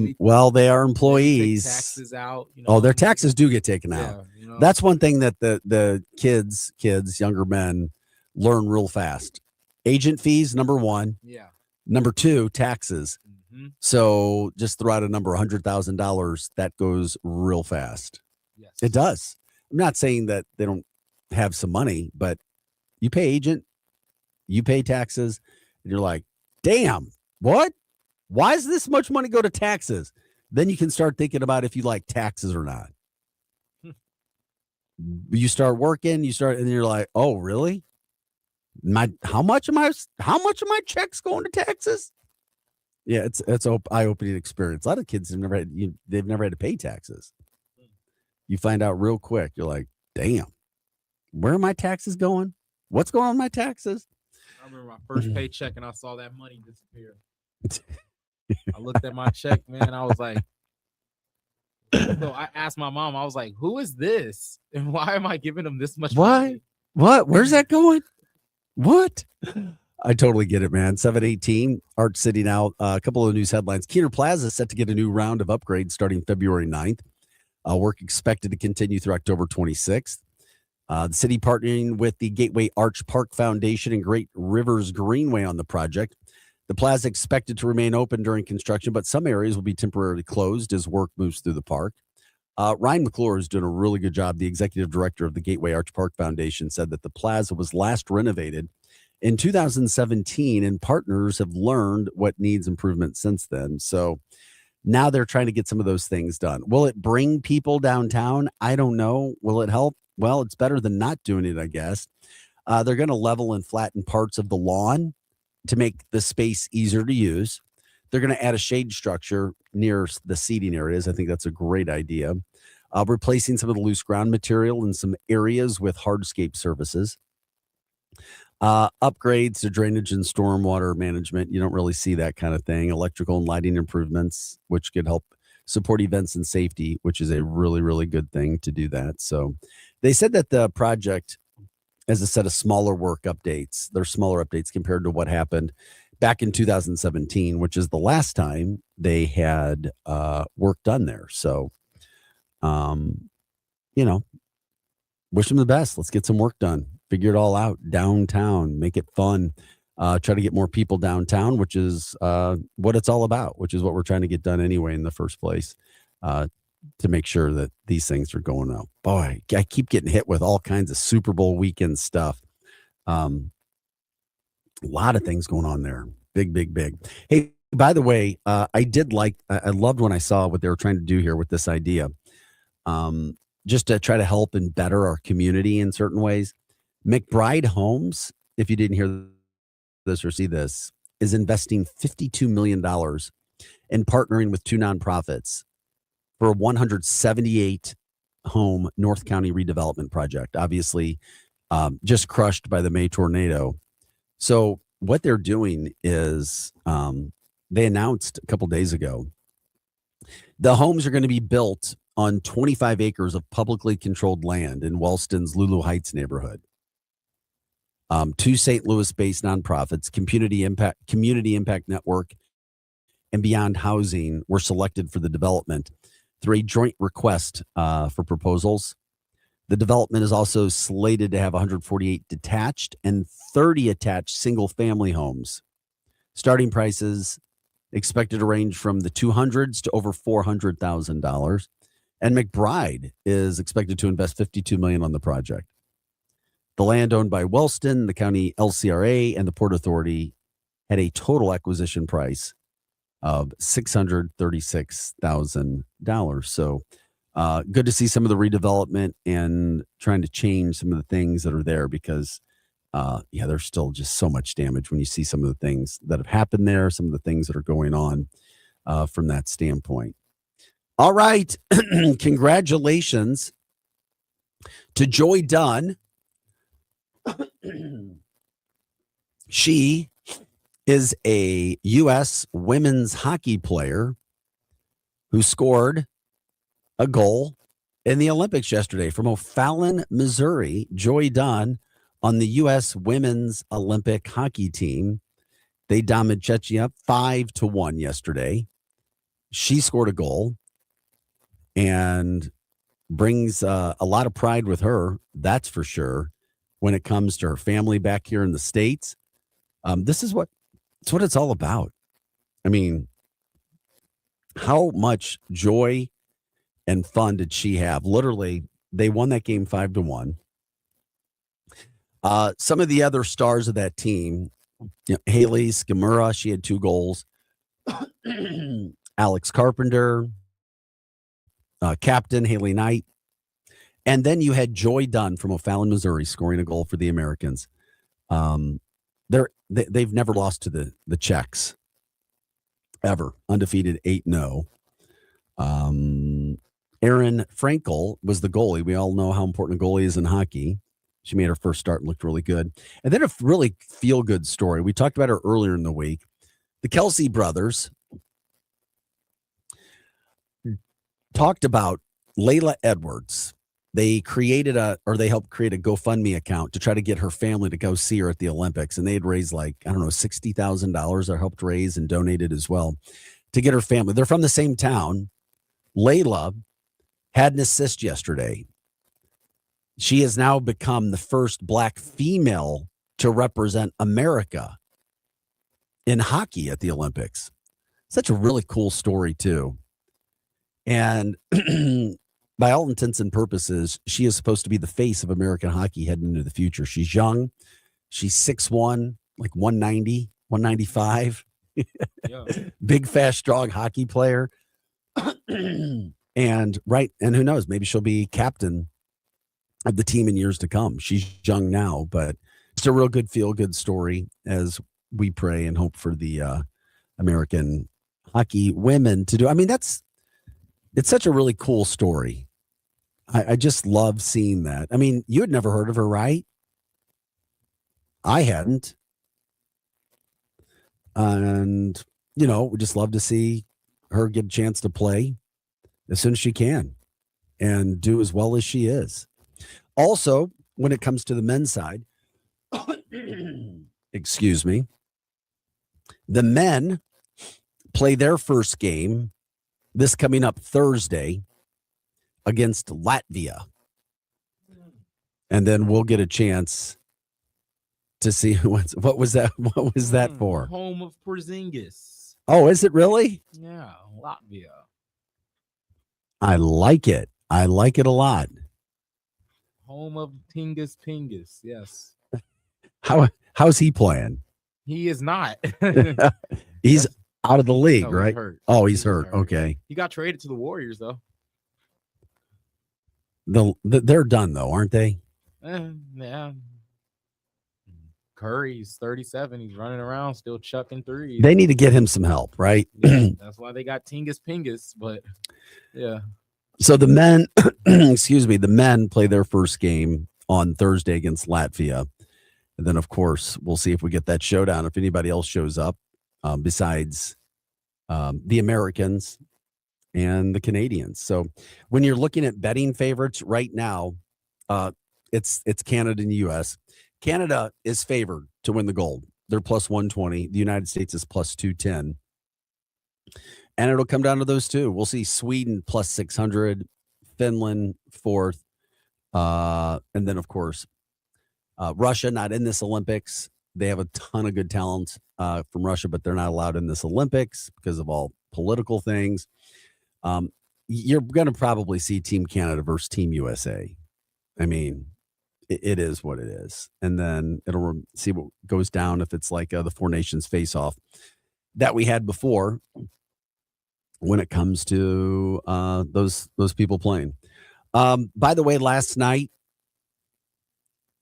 need. Well, they are employees. Taxes out. Their taxes do get taken out. That's one thing that the kids, younger men, learn real fast. Agent fees, number one. Yeah. Number two, taxes. Mm-hmm. So just throw out a number, $100,000. That goes real fast. Yes. It does. I'm not saying that they don't have some money, but you pay agent, you pay taxes, and you're like, damn, what? Why does this much money go to taxes? Then you can start thinking about if you like taxes or not. You start working, and you're like, oh, really? How much of my checks going to taxes? Yeah, it's an eye-opening experience. A lot of kids they've never had to pay taxes. You find out real quick. You're like, damn, where are my taxes going? What's going on with my taxes? I remember my first paycheck and I saw that money disappear. I looked at my check, man. I was like, so I asked my mom, I was like, who is this? And why am I giving them this much money? What? Where's that going? What? I totally get it, man. 718, Art City now. A couple of news headlines. Keener Plaza is set to get a new round of upgrades starting February 9th. Work expected to continue through October 26th. The city partnering with the Gateway Arch Park Foundation and Great Rivers Greenway on the project. The plaza expected to remain open during construction, but some areas will be temporarily closed as work moves through the park. Ryan McClure is doing a really good job. The executive director of the Gateway Arch Park Foundation said that the plaza was last renovated in 2017, and partners have learned what needs improvement since then. So now they're trying to get some of those things done. Will it bring people downtown? I don't know. Will it help? Well, it's better than not doing it, I guess. They're going to level and flatten parts of the lawn to make the space easier to use. They're going to add a shade structure near the seating areas. I think that's a great idea. Replacing some of the loose ground material in some areas with hardscape surfaces. Upgrades to drainage and stormwater management. You don't really see that kind of thing. Electrical and lighting improvements, which could help support events and safety, which is a really, really good thing to do that. So they said that the project has a set of smaller work updates. They're smaller updates compared to what happened back in 2017, which is the last time they had work done there. So, wish them the best. Let's get some work done. Figure it all out downtown, make it fun, try to get more people downtown, which is what it's all about, which is what we're trying to get done anyway in the first place, to make sure that these things are going out. Boy, I keep getting hit with all kinds of Super Bowl weekend stuff. A lot of things going on there. Big. Hey, by the way, I loved when I saw what they were trying to do here with this idea, just to try to help and better our community in certain ways. McBride Homes, if you didn't hear this or see this, is investing $52 million in partnering with two nonprofits for a 178 home North County redevelopment project, obviously just crushed by the May tornado. So what they're doing is they announced a couple days ago, the homes are going to be built on 25 acres of publicly controlled land in Wellston's Lulu Heights neighborhood. Two St. Louis-based nonprofits, Community Impact Network and Beyond Housing, were selected for the development. through a joint request for proposals. The development is also slated to have 148 detached and 30 attached single-family homes. Starting prices expected to range from the 200s to over $400,000. And McBride is expected to invest $52 million on the project. The land owned by Wellston, the county LCRA, and the Port Authority had a total acquisition price of $636,000. So good to see some of the redevelopment and trying to change some of the things that are there because, there's still just so much damage when you see some of the things that have happened there, some of the things that are going on from that standpoint. All right. Congratulations to Joy Dunn. She is a U.S. women's hockey player who scored a goal in the Olympics yesterday from O'Fallon, Missouri. Joy Dunn on the U.S. women's Olympic hockey team. They dominated Czechia 5-1 yesterday. She scored a goal and brings a lot of pride with her, that's for sure, when it comes to her family back here in the States. This is what it's all about. I mean, how much joy and fun did she have? Literally, they won that game 5-1. Some of the other stars of that team, Haley Skamura, she had 2 goals. Alex Carpenter, captain Haley Knight. And then you had Joy Dunn from O'Fallon, Missouri, scoring a goal for the Americans. They've never lost to the Czechs ever. Undefeated 8-0. Erin Frankel was the goalie. We all know how important a goalie is in hockey. She made her first start and looked really good. And then a really feel-good story. We talked about her earlier in the week. The Kelsey brothers talked about Layla Edwards. They helped create a GoFundMe account to try to get her family to go see her at the Olympics. And they had raised $60,000 or helped raise and donated as well to get her family. They're from the same town. Layla had an assist yesterday. She has now become the first Black female to represent America in hockey at the Olympics. Such a really cool story, too. And by all intents and purposes, she is supposed to be the face of American hockey heading into the future. She's young. She's 6'1", like 190, 195. Yeah. Big, fast, strong hockey player. And who knows, maybe she'll be captain of the team in years to come. She's young now, but it's a real good feel-good story as we pray and hope for the American hockey women to do. I mean, it's such a really cool story. I just love seeing that. I mean, you had never heard of her, right? I hadn't. And, we just love to see her get a chance to play as soon as she can and do as well as she is. Also, when it comes to the men's side, excuse me, the men play their first game this coming up Thursday against Latvia. And then we'll get a chance to see what was that for? Home of Porzingis. Oh, is it really? Yeah, Latvia. I like it. I like it a lot. Home of Tingus Pingus. Yes. How's he playing? He is not. He's out of the league, No, right? he's hurt. Oh, he's hurt. Okay. He got traded to the Warriors, though. They're done, though, aren't they? Yeah. Curry's 37. He's running around still chucking threes. They need to get him some help, right? Yeah, that's why they got Tingus Pingus. But yeah. So the men, the men play their first game on Thursday against Latvia. And then, of course, we'll see if we get that showdown. If anybody else shows up besides the Americans and the Canadians. So when you're looking at betting favorites right now, it's Canada and the U.S. Canada is favored to win the gold. They're plus 120. The United States is plus 210. And it'll come down to those two. We'll see Sweden plus 600, Finland fourth. And then, of course, Russia not in this Olympics. They have a ton of good talent from Russia, but they're not allowed in this Olympics because of all political things. You're going to probably see Team Canada versus Team USA. I mean, it is what it is. And then it'll see what goes down if it's like the Four Nations face-off that we had before when it comes to those people playing. By the way, last night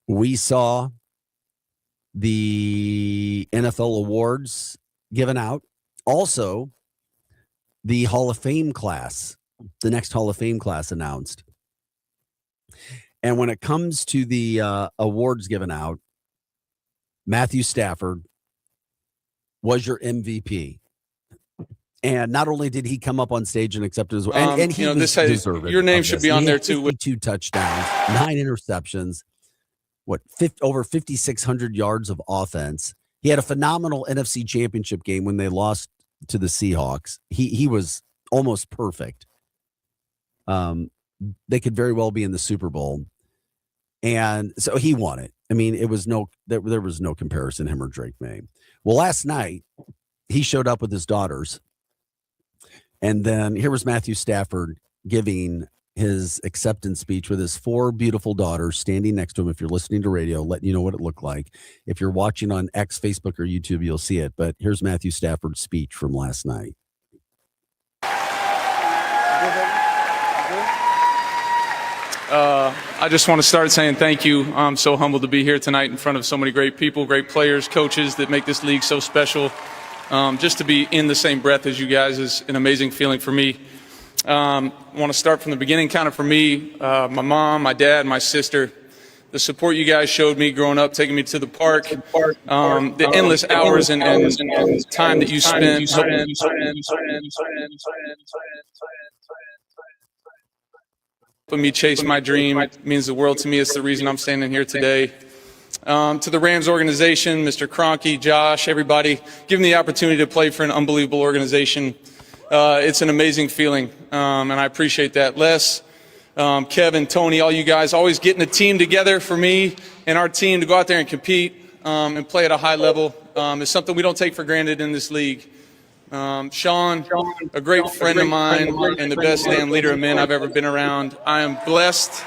we saw the NFL awards given out. Also, the Hall of Fame class, the next Hall of Fame class announced. And when it comes to the awards given out, Matthew Stafford was your MVP. And not only did he come up on stage and accept it as well, and he deserved it. Your name should be on there too. With 2 touchdowns, 9 interceptions, over 5,600 yards of offense. He had a phenomenal NFC Championship game when they lost to the Seahawks. He was almost perfect. They could very well be in the Super Bowl. And so he won it. I mean, there was no comparison, him or Drake May. Well, last night he showed up with his daughters. And then here was Matthew Stafford giving his acceptance speech with his 4 beautiful daughters standing next to him. If you're listening to radio, letting you know what it looked like. If you're watching on X, Facebook, or YouTube, you'll see it. But here's Matthew Stafford's speech from last night. I just want to start saying thank you. I'm so humbled to be here tonight in front of so many great people, great players, coaches that make this league so special. Just to be in the same breath as you guys is an amazing feeling for me. I want to start from the beginning, kind of for me, my mom, my dad, my sister, the support you guys showed me growing up, taking me to the park, the endless hours and time that you spent. Helping me chase my dream means the world to me. It's the reason I'm standing here today. To the Rams organization, Mr. Kroenke, Josh, everybody, given the opportunity to play for an unbelievable organization. It's an amazing feeling, and I appreciate that. Les, Kevin, Tony, all you guys, always getting a team together for me and our team to go out there and compete and play at a high level is something we don't take for granted in this league. Sean, a great friend of mine and the best damn leader of men I've ever been around. I am blessed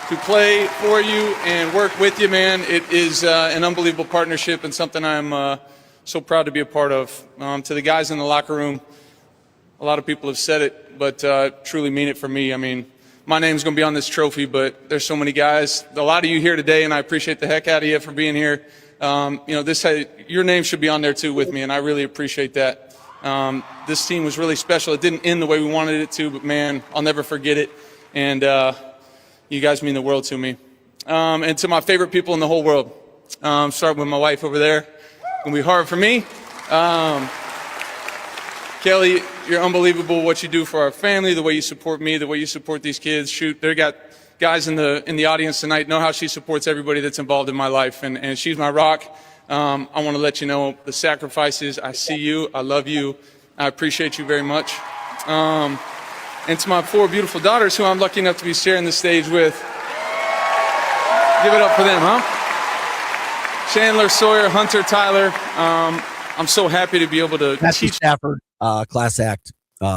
to play for you and work with you, man. It is an unbelievable partnership and something I'm so proud to be a part of. To the guys in the locker room, a lot of people have said it, but truly mean it for me. I mean, my name's going to be on this trophy, but there's so many guys, a lot of you here today, and I appreciate the heck out of you for being here. Your name should be on there too with me, and I really appreciate that. This team was really special. It didn't end the way we wanted it to, but man, I'll never forget it. And you guys mean the world to me. And to my favorite people in the whole world, starting with my wife over there. It's going to be hard for me. Kelly, you're unbelievable what you do for our family, the way you support me, the way you support these kids. Shoot, they got guys in the audience tonight know how she supports everybody that's involved in my life, and she's my rock. I want to let you know the sacrifices. I see you. I love you. I appreciate you very much. And to my 4 beautiful daughters, who I'm lucky enough to be sharing the stage with, give it up for them, huh? Chandler, Sawyer, Hunter, Tyler. I'm so happy to be able to Matthew teach. Stafford, class act,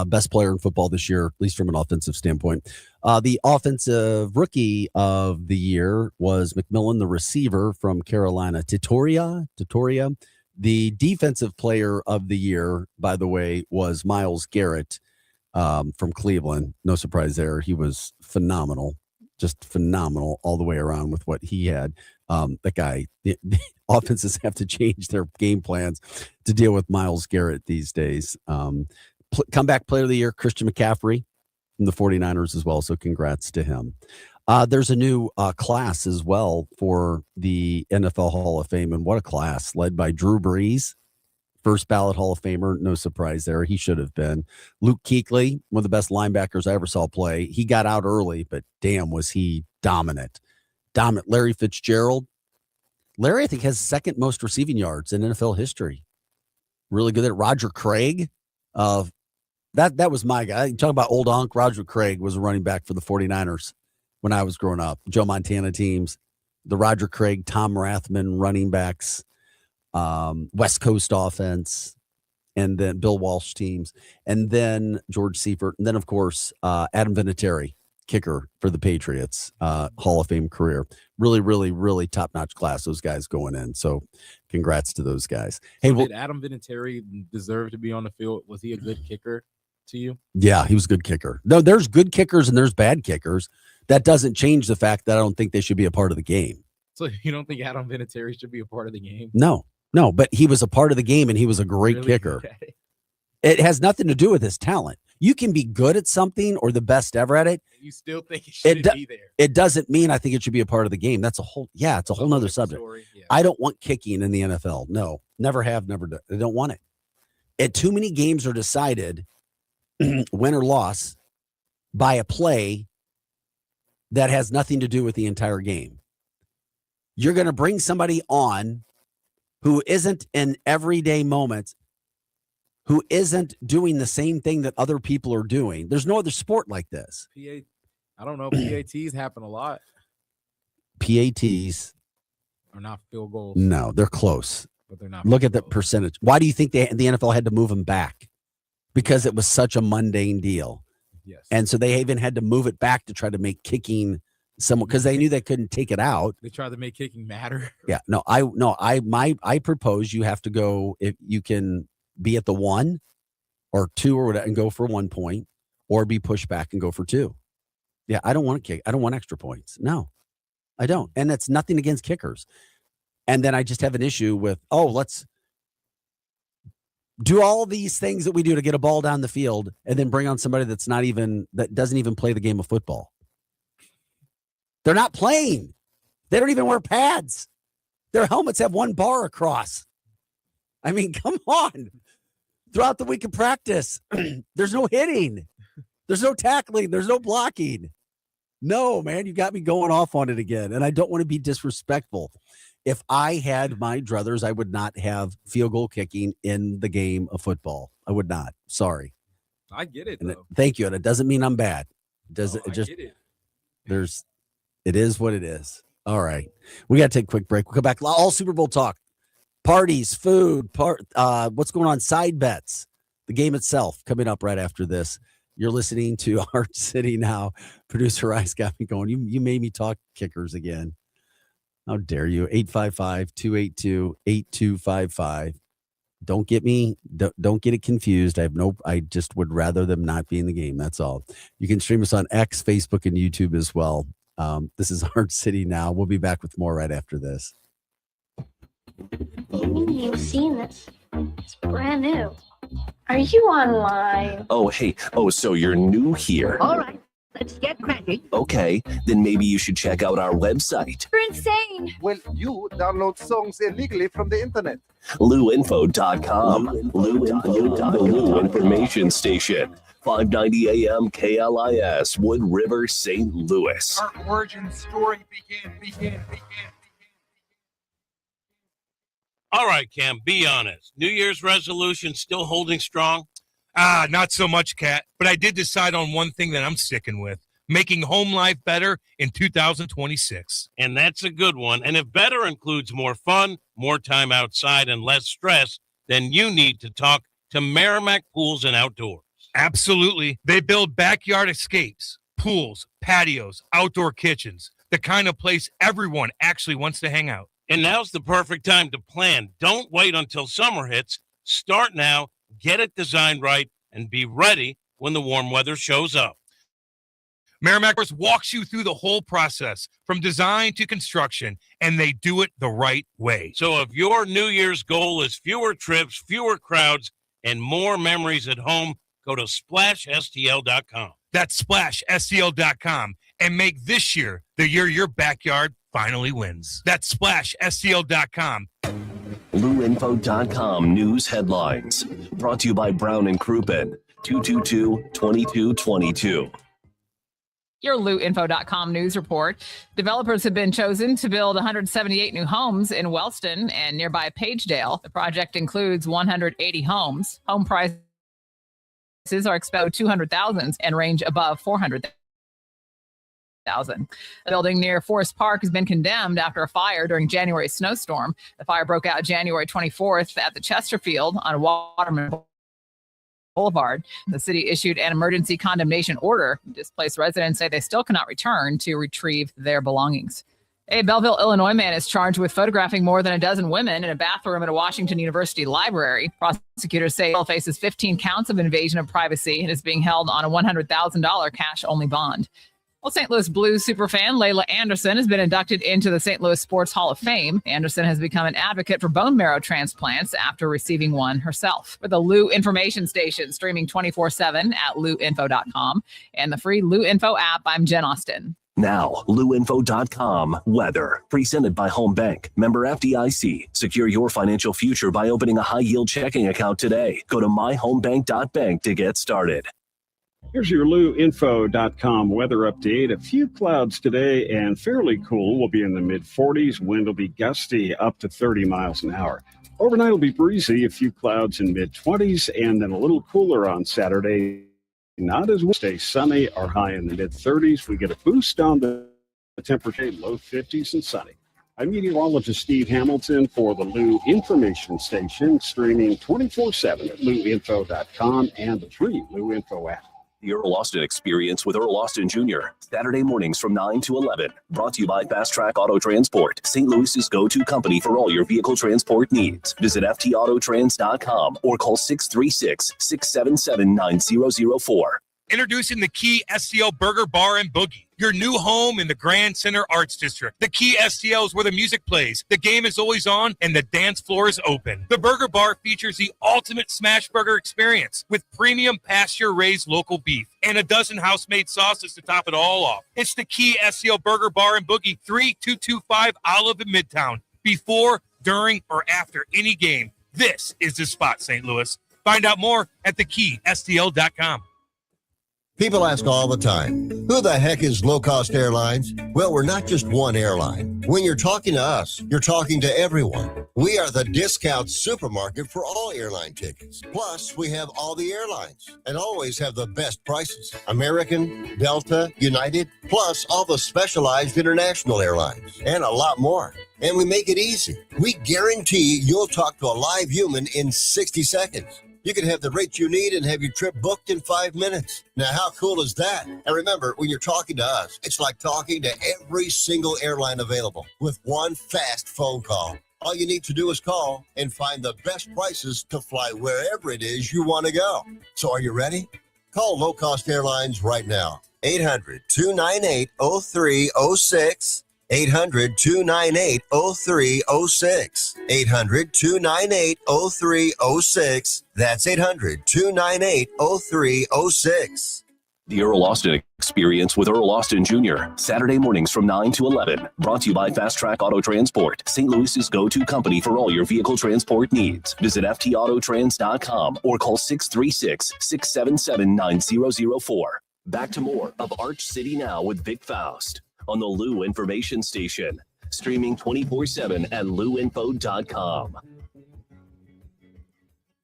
best player in football this year, at least from an offensive standpoint. The offensive rookie of the year was McMillan, the receiver from Carolina. Titoria. The defensive player of the year, by the way, was Myles Garrett from Cleveland. No surprise there. He was phenomenal, just phenomenal all the way around with what he had. That guy, the offenses have to change their game plans to deal with Myles Garrett these days. Comeback player of the year, Christian McCaffrey from the 49ers as well. So congrats to him. There's a new class as well for the NFL Hall of Fame. And what a class, led by Drew Brees, first ballot Hall of Famer. No surprise there. He should have been. Luke Kuechly, one of the best linebackers I ever saw play. He got out early, but damn, was he dominant. Larry Fitzgerald. Larry, I think, has second most receiving yards in NFL history. Really good at Roger Craig of That was my guy. You talk about old Unc. Roger Craig was a running back for the 49ers when I was growing up. Joe Montana teams, the Roger Craig, Tom Rathman running backs, West Coast offense, and then Bill Walsh teams, and then George Seifert, and then, of course, Adam Vinatieri, kicker for the Patriots, Hall of Fame career. Really, really, really top-notch class, those guys going in. So congrats to those guys. Hey, Did Adam Vinatieri deserve to be on the field? Was he a good kicker to you? Yeah, he was a good kicker. No, there's good kickers and there's bad kickers. That doesn't change the fact that I don't think they should be a part of the game. So you don't think Adam Vinatieri should be a part of the game? No, but he was a part of the game and he was a great kicker. Okay. It has nothing to do with his talent. You can be good at something or the best ever at it. You still think he should be there? It doesn't mean I think it should be a part of the game. That's it's a whole nother subject. Yeah. I don't want kicking in the NFL. No, never have, never done. I don't want it. Too many games are decided, win or loss, by a play that has nothing to do with the entire game. You're going to bring somebody on who isn't in everyday moments, who isn't doing the same thing that other people are doing. There's no other sport like this. I don't know. PATs happen a lot. PATs are not field goals. No, they're close. But they're not. Look at the percentage. Why do you think the NFL had to move them back? Because it was such a mundane deal. Yes. And so they even had to move it back to try to make kicking somewhat, because they knew they couldn't take it out. They tried to make kicking matter. Yeah. I propose you have to go, if you can be at the 1 or 2 or whatever and go for 1 point, or be pushed back and go for 2. Yeah, I don't want to kick. I don't want extra points. No, I don't. And it's nothing against kickers. And then I just have an issue with, let's do all these things that we do to get a ball down the field and then bring on somebody that doesn't even play the game of football. They're not playing. They don't even wear pads. Their helmets have 1 bar across. I mean, come on. Throughout the week of practice, there's no hitting. There's no tackling. There's no blocking. No, man, you got me going off on it again. And I don't want to be disrespectful. If I had my druthers, I would not have field goal kicking in the game of football. I would not. Sorry. I get it, though. Thank you. And it doesn't mean I'm bad. It is what it is. All right. We got to take a quick break. We'll come back. All Super Bowl talk. Parties, food, what's going on, side bets, the game itself coming up right after this. You're listening to Art City Now. Producer Rice got me going. You made me talk kickers again. How dare you? 855-282-8255. Don't get it confused. I just would rather them not be in the game. That's all. You can stream us on X, Facebook, and YouTube as well. This is Art City Now. We'll be back with more right after this. You've seen this. It's brand new. Are you online? Oh, hey. Oh, so you're new here. All right, let's get cracking. Okay, then maybe you should check out our website. You're insane. Well, you download songs illegally from the internet. LouInfo.com. The Lou Information Station. 590 AM KLIS, Wood River, St. Louis. Our origin story begin. All right, Cam, be honest. New Year's resolution still holding strong? Not so much, Kat. But I did decide on one thing that I'm sticking with. Making home life better in 2026. And that's a good one. And if better includes more fun, more time outside, and less stress, then you need to talk to Merrimack Pools and Outdoors. Absolutely. They build backyard escapes, pools, patios, outdoor kitchens, the kind of place everyone actually wants to hang out. And now's the perfect time to plan. Don't wait until summer hits. Start now, get it designed right, and be ready when the warm weather shows up. Merrimack walks you through the whole process, from design to construction, and they do it the right way. So if your New Year's goal is fewer trips, fewer crowds, and more memories at home, go to SplashSTL.com. That's SplashSTL.com, and make this year the year your backyard finally wins. That's SplashSTL.com. LouInfo.com news headlines. Brought to you by Brown and Crouppen. 222-2222. Your LouInfo.com news report. Developers have been chosen to build 178 new homes in Wellston and nearby Pagedale. The project includes 180 homes. Home price are expected 200,000 and range above 400,000. The building near Forest Park has been condemned after a fire during January's snowstorm. The fire broke out January 24th at the Chesterfield on Waterman Boulevard. The city issued an emergency condemnation order. Displaced residents say they still cannot return to retrieve their belongings. A Belleville, Illinois man is charged with photographing more than a dozen women in a bathroom at a Washington University library. Prosecutors say he faces 15 counts of invasion of privacy and is being held on a $100,000 cash-only bond. Well, St. Louis Blues superfan Layla Anderson has been inducted into the St. Louis Sports Hall of Fame. Anderson has become an advocate for bone marrow transplants after receiving one herself. With a Lou information station streaming 24/7 at louinfo.com and the free Lou Info app, I'm Jen Austen. Now, louinfo.com weather. Presented by Home Bank. Member FDIC. Secure your financial future by opening a high-yield checking account today. Go to myhomebank.bank to get started. Here's your louinfo.com weather update. A few clouds today and fairly cool. We'll be in the mid-40s. Wind will be gusty up to 30 miles an hour. Overnight will be breezy, a few clouds in mid-20s, and then a little cooler on Saturday. Not as we stay sunny or high in the mid-30s. We get a boost on the temperature, low 50s and sunny. I'm meteorologist Steve Hamilton for the Lou Information Station, streaming 24/7 at louinfo.com and the free Lou Info app. The Earl Austin Experience with Earl Austin Jr. Saturday mornings from 9 to 11. Brought to you by Fast Track Auto Transport, St. Louis's go-to company for all your vehicle transport needs. Visit ftautotrans.com or call 636-677-9004. Introducing the Key STL Burger Bar and Boogie, your new home in the Grand Center Arts District. The Key STL is where the music plays, the game is always on, and the dance floor is open. The Burger Bar features the ultimate smash burger experience with premium pasture-raised local beef and a dozen house-made sauces to top it all off. It's the Key STL Burger Bar and Boogie, 3225 Olive in Midtown. Before, during, or after any game, this is the spot, St. Louis. Find out more at thekeystl.com. People ask all the time, who the heck is Low Cost Airlines? Well, we're not just one airline. When you're talking to us, you're talking to everyone. We are the discount supermarket for all airline tickets. Plus, we have all the airlines and always have the best prices. American, Delta, United, plus all the specialized international airlines and a lot more. And we make it easy. We guarantee you'll talk to a live human in 60 seconds. You can have the rate you need and have your trip booked in 5 minutes. Now, how cool is that? And remember, when you're talking to us, it's like talking to every single airline available with one fast phone call. All you need to do is call and find the best prices to fly wherever it is you want to go. So are you ready? Call Low Cost Airlines right now. 800-298-0306. 800-298-0306. 800-298-0306. That's 800-298-0306. The Earl Austin Experience with Earl Austin Jr. Saturday mornings from 9 to 11. Brought to you by Fast Track Auto Transport, St. Louis's go-to company for all your vehicle transport needs. Visit ftautotrans.com or call 636-677-9004. Back to more of Arch City Now with Vic Faust on the Lou Information Station, streaming 24/7 at louinfo.com.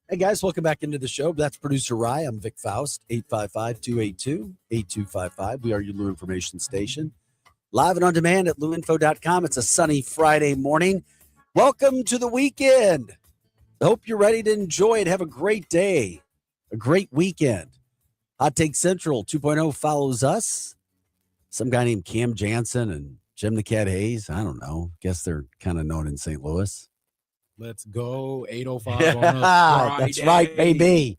Hey guys, welcome back into the show. That's producer Rye. I'm Vic Faust, 855-282-8255. We are your Lou Information Station. Live and on demand at louinfo.com. It's a sunny Friday morning. Welcome to the weekend. I hope you're ready to enjoy it. Have a great day, a great weekend. Hot Take Central 2.0 follows us. Some guy named Cam Jansen and Jim the Cat Hayes. I don't know. Guess they're kind of known in St. Louis. Let's go. 8:05 on a Friday. That's right, baby.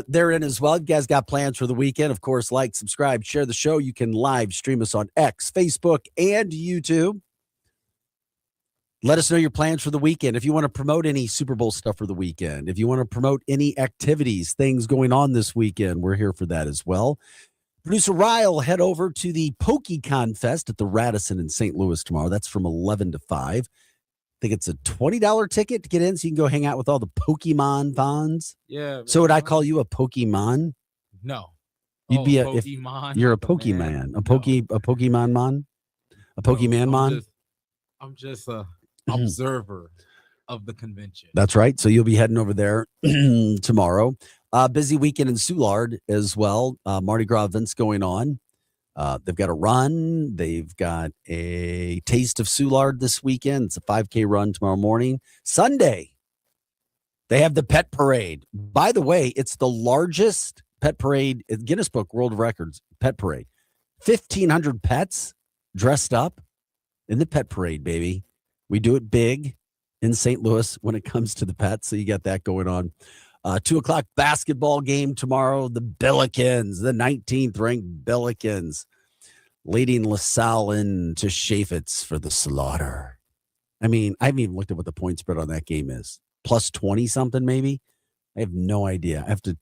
They're in as well. You guys got plans for the weekend. Of course, like, subscribe, share the show. You can live stream us on X, Facebook, and YouTube. Let us know your plans for the weekend. If you want to promote any Super Bowl stuff for the weekend, if you want to promote any activities, things going on this weekend, we're here for that as well. Producer Ryle head over to the PokeCon Fest at the Radisson in St. Louis tomorrow. That's from 11 to 5. I think it's a $20 ticket to get in so you can go hang out with all the Pokemon fans. Yeah. So would I call you a Pokemon? No. You'd be a Pokemon. If you're a Pokemon. A Pokemon man? A Pokemon man? I'm just a observer of the convention. That's right. So you'll be heading over there tomorrow. Busy weekend in Soulard as well. Mardi Gras events going on. They've got a run. They've got a Taste of Soulard this weekend. It's a 5K run tomorrow morning. Sunday, they have the pet parade. By the way, it's the largest pet parade at Guinness Book World Records pet parade. 1,500 pets dressed up in the pet parade, baby. We do it big in St. Louis when it comes to the pets. So you got that going on. 2:00 basketball game tomorrow. The Billikens, the 19th ranked Billikens, leading LaSalle into Chaffetz for the slaughter. I mean, I haven't even looked at what the point spread on that game is. Plus 20 something, maybe. I have no idea. I have to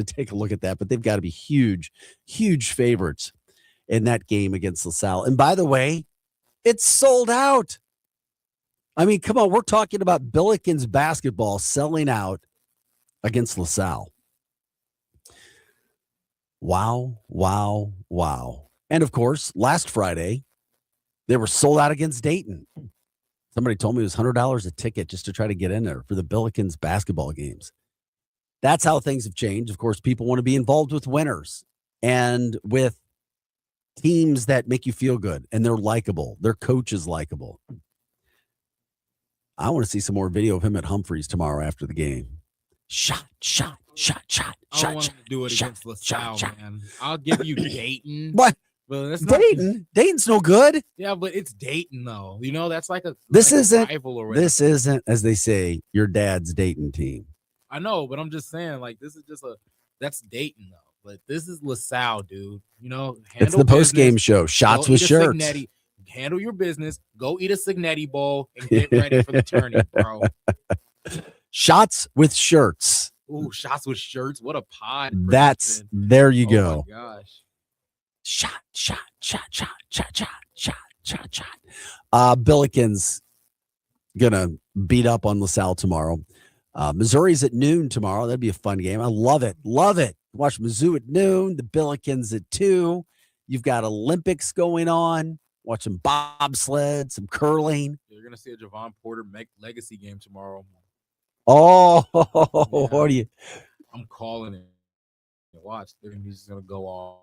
take a look at that, but they've got to be huge, huge favorites in that game against LaSalle. And by the way, it's sold out. I mean, come on, we're talking about Billikens basketball selling out against LaSalle. Wow, wow, wow. And of course, last Friday, they were sold out against Dayton. Somebody told me it was $100 a ticket just to try to get in there for the Billikens basketball games. That's how things have changed. Of course, people want to be involved with winners and with teams that make you feel good and they're likable. Their coach is likable. I want to see some more video of him at Humphreys tomorrow after the game. Shot. I don't want to do it against LaSalle, man. I'll give you Dayton. What? But that's Dayton? Dayton's no good. Yeah, but it's Dayton, though. You know, that's like a This like isn't, a rival or whatever. this isn't, as they say, your dad's Dayton team. I know, but I'm just saying, like, this is just that's Dayton, though. But this is LaSalle, dude. You know, It's the post-game show. Shots with shirts. Signetti. Handle your business. Go eat a Signetti bowl and get ready for the tourney, bro. Shots with shirts. Ooh, shots with shirts. What a pod. There you go. Oh my gosh. Shot. Billikens gonna beat up on LaSalle tomorrow. Missouri's at noon tomorrow. That'd be a fun game. I love it. Watch Mizzou at noon. The Billikens at 2. You've got Olympics going on. Watch some bobsled, some curling. You're gonna see a Javon Porter legacy game tomorrow. Oh, Yeah. what do you? I'm calling it. Watch, he's just gonna go off.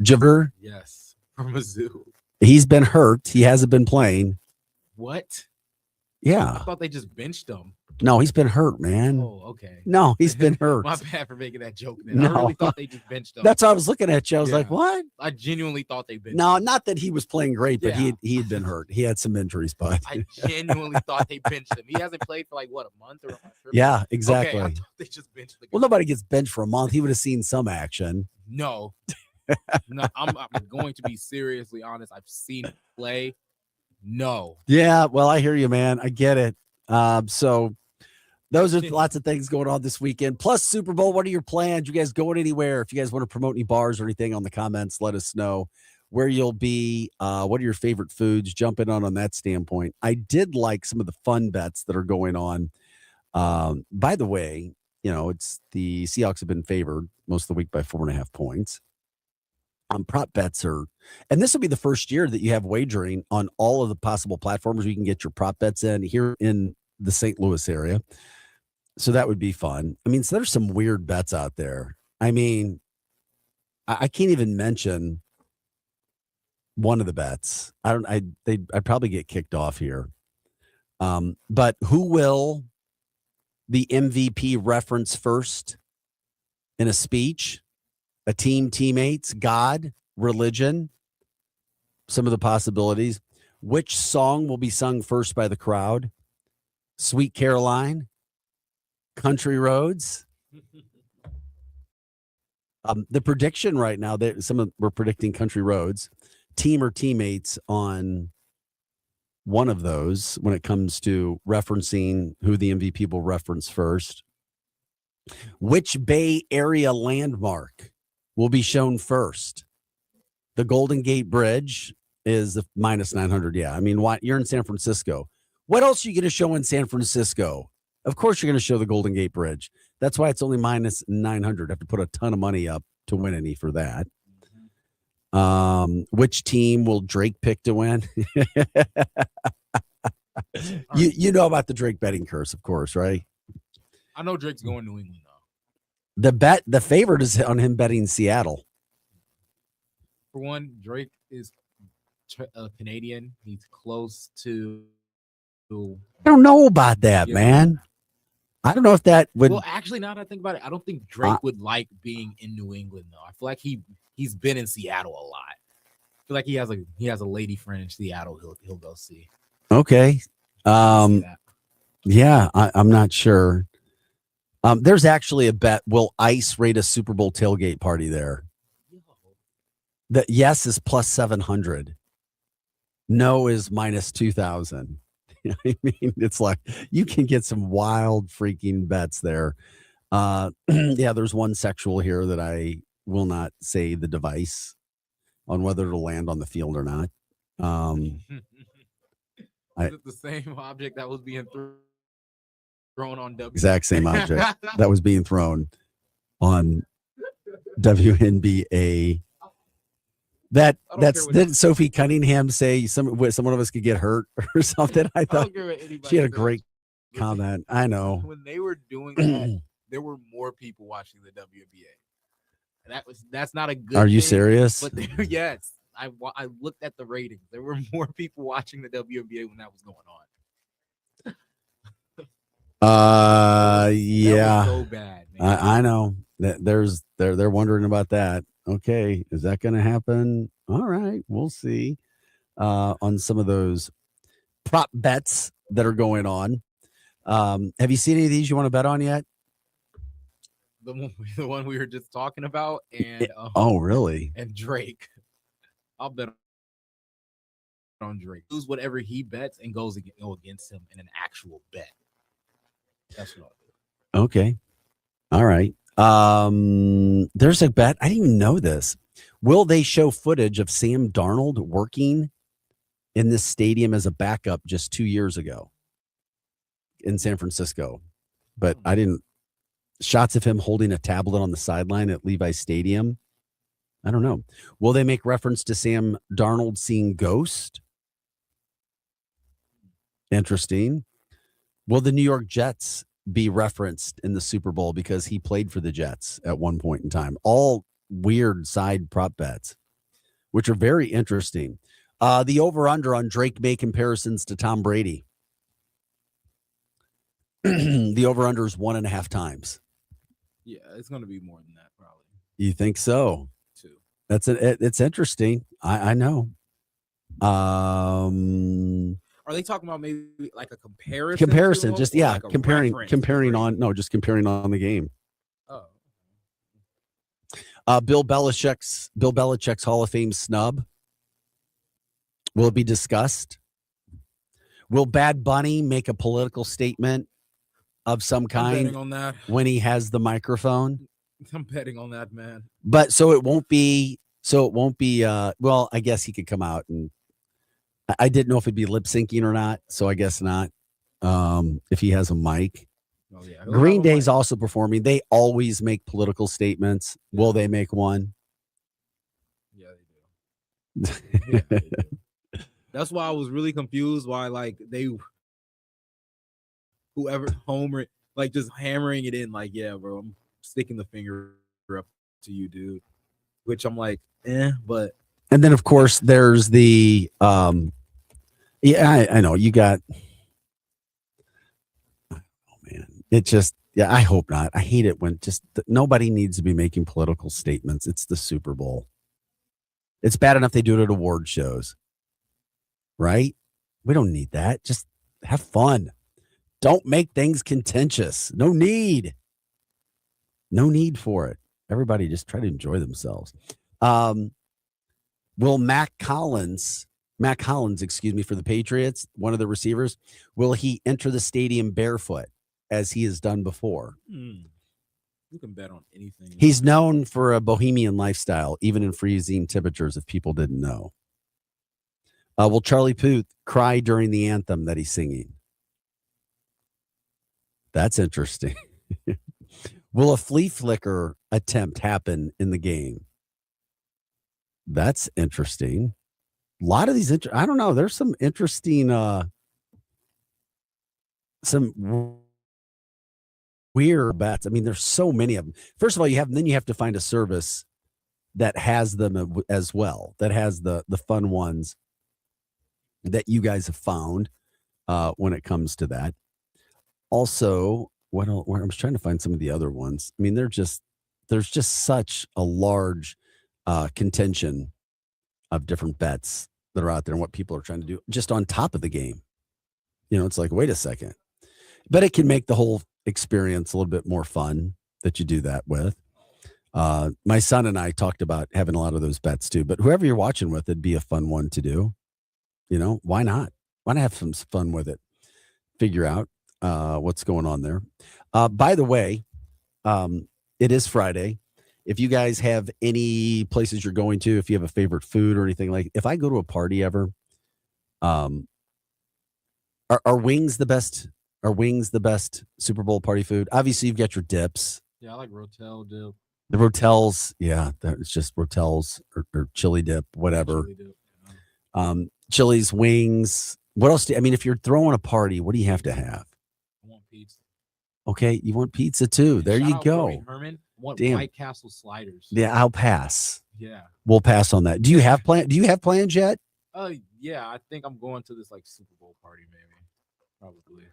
Javer? Yes, from Mizzou. He's been hurt. He hasn't been playing. What? Yeah. I thought they just benched him. No, he's been hurt, man. Oh, okay. No, he's been hurt. My bad for making that joke. Then. No. I really thought they just benched him. That's why I was looking at you. I was Yeah. like, what? I genuinely thought they benched No, him. not that he was playing great, but Yeah. he had been hurt. He had some injuries, but I genuinely thought they benched him. He hasn't played for like what, a month or a month? yeah, exactly. Okay, I thought they just benched the guy. Well, nobody gets benched for a month. He would have seen some action. No. No, I'm going to be seriously honest. I've seen him play. No. Yeah, well, I hear you, man. I get it. So those are lots of things going on this weekend. Plus Super Bowl. What are your plans? You guys going anywhere? If you guys want to promote any bars or anything on the comments, let us know where you'll be. What are your favorite foods? Jump in on that standpoint. I did like some of the fun bets that are going on. By the way, it's the Seahawks have been favored most of the week by 4.5 points. Prop bets and this will be the first year that you have wagering on all of the possible platforms where you can get your prop bets in here in the St. Louis area. So that would be fun. I mean, so there's some weird bets out there. I mean, I can't even mention one of the bets. I'd probably get kicked off here. But who will the MVP reference first in a speech? A team, teammates, God, religion, some of the possibilities. Which song will be sung first by the crowd? Sweet Caroline, Country Roads. The prediction right now, we're predicting Country Roads. Team or teammates on one of those when it comes to referencing who the MVP will reference first. Which Bay Area landmark will be shown first? The Golden Gate Bridge is the minus 900. Yeah. I mean, you're in San Francisco. What else are you going to show in San Francisco? Of course, you're going to show the Golden Gate Bridge. That's why it's only minus 900. I have to put a ton of money up to win any for that. Which team will Drake pick to win? You know about the Drake betting curse, of course, right? I know Drake's going to New England, though. The favorite is on him betting Seattle. For one, Drake is Canadian. He's close to. I don't know about that, man. I don't know if that would. Well, actually, now that I think about it, I don't think Drake would like being in New England though. I feel like he's been in Seattle a lot. I feel like he has a lady friend in Seattle. He'll go see. Okay. Yeah, I'm not sure. There's actually a bet. Will ICE raid a Super Bowl tailgate party there? The yes is plus 700. No is minus 2,000. I mean, it's like you can get some wild freaking bets there. Yeah, there's one sexual here that I will not say the device on whether it'll land on the field or not. Is it the same object that was being thrown on W? Exact same object that was being thrown on WNBA. Didn't Sophie Cunningham say some one of us could get hurt or something? I thought she had a great comment. I know. When they were doing that, there were more people watching the WNBA. That's not a good. Are you thing, serious? But yes, I looked at the ratings. There were more people watching the WNBA when that was going on. Yeah. That was so bad, man. I know that they're wondering about that. Okay, is that going to happen? All right, we'll see. On some of those prop bets that are going on. Have you seen any of these you want to bet on yet? The one we were just talking about, and oh, really? And Drake. I'll bet on Drake. Lose whatever he bets and go against him in an actual bet. That's what I'll do. Okay. All right. There's a bet. I didn't even know this. Will they show footage of Sam Darnold working in this stadium as a backup just 2 years ago in San Francisco? But I didn't. Shots of him holding a tablet on the sideline at Levi Stadium. I don't know. Will they make reference to Sam Darnold seeing Ghost? Interesting. Will the New York Jets be referenced in the Super Bowl because he played for the Jets at one point in time? All weird side prop bets, which are very interesting. The over-under on Drake May comparisons to Tom Brady. The over-under is 1.5 times. Yeah, it's going to be more than that, probably. You think so? 2. It's interesting. I know. Are they talking about maybe like a comparison? Comparison, just like comparing on just comparing on the game. Bill Belichick's Hall of Fame snub. Will it be discussed? Will Bad Bunny make a political statement of some kind I'm betting on that. when he has the microphone? I'm betting on that, man. But so it won't be well, I guess he could come out and I didn't know if it'd be lip syncing or not, so I guess not. If he has a mic. Oh, yeah. Green Day's also performing. They always make political statements. Will they make one? Yeah, they do. That's why I was really confused why whoever Homer just hammering it in yeah, bro, I'm sticking the finger up to you, dude. Which I'm but and then of course there's the I know you got it just I hope not. I hate it when nobody needs to be making political statements. It's the Super Bowl. It's bad enough they do it at award shows. Right? We don't need that. Just have fun. Don't make things contentious. No need for it. Everybody just try to enjoy themselves. Will Mac Hollins, for the Patriots, one of the receivers, will he enter the stadium barefoot as he has done before? You can bet on anything. He's known for a bohemian lifestyle, even in freezing temperatures, if people didn't know. Will Charlie Puth cry during the anthem that he's singing? That's interesting. Will a flea flicker attempt happen in the game? That's interesting. A lot of these, I don't know. There's some interesting, some weird bets. I mean, there's so many of them. First of all, you have to find a service that has them as well, that has the fun ones that you guys have found when it comes to that. Also, I was trying to find some of the other ones. I mean, there's just such a large contention of different bets that are out there and what people are trying to do just on top of the game. It's like, wait a second. But it can make the whole experience a little bit more fun that you do that with. My son and I talked about having a lot of those bets too, but whoever you're watching with, it'd be a fun one to do. Why not? Why not have some fun with it? Figure out what's going on there. By the way, it is Friday. If you guys have any places you're going to, if you have a favorite food or anything, like if I go to a party ever, are wings the best? Are wings the best Super Bowl party food? Obviously, you've got your dips. Yeah, I like Rotel dip. The Rotels, yeah, it's just Rotels or chili dip, whatever. Chili dip. Chili's, wings. What else if you're throwing a party, what do you have to have? I want pizza. Okay, you want pizza too. There Shout you out go. Roy Herman. Want Damn. White Castle sliders. Yeah, I'll pass. Yeah. We'll pass on that. Do you have plans yet? Yeah, I think I'm going to this like Super Bowl party, maybe. Probably.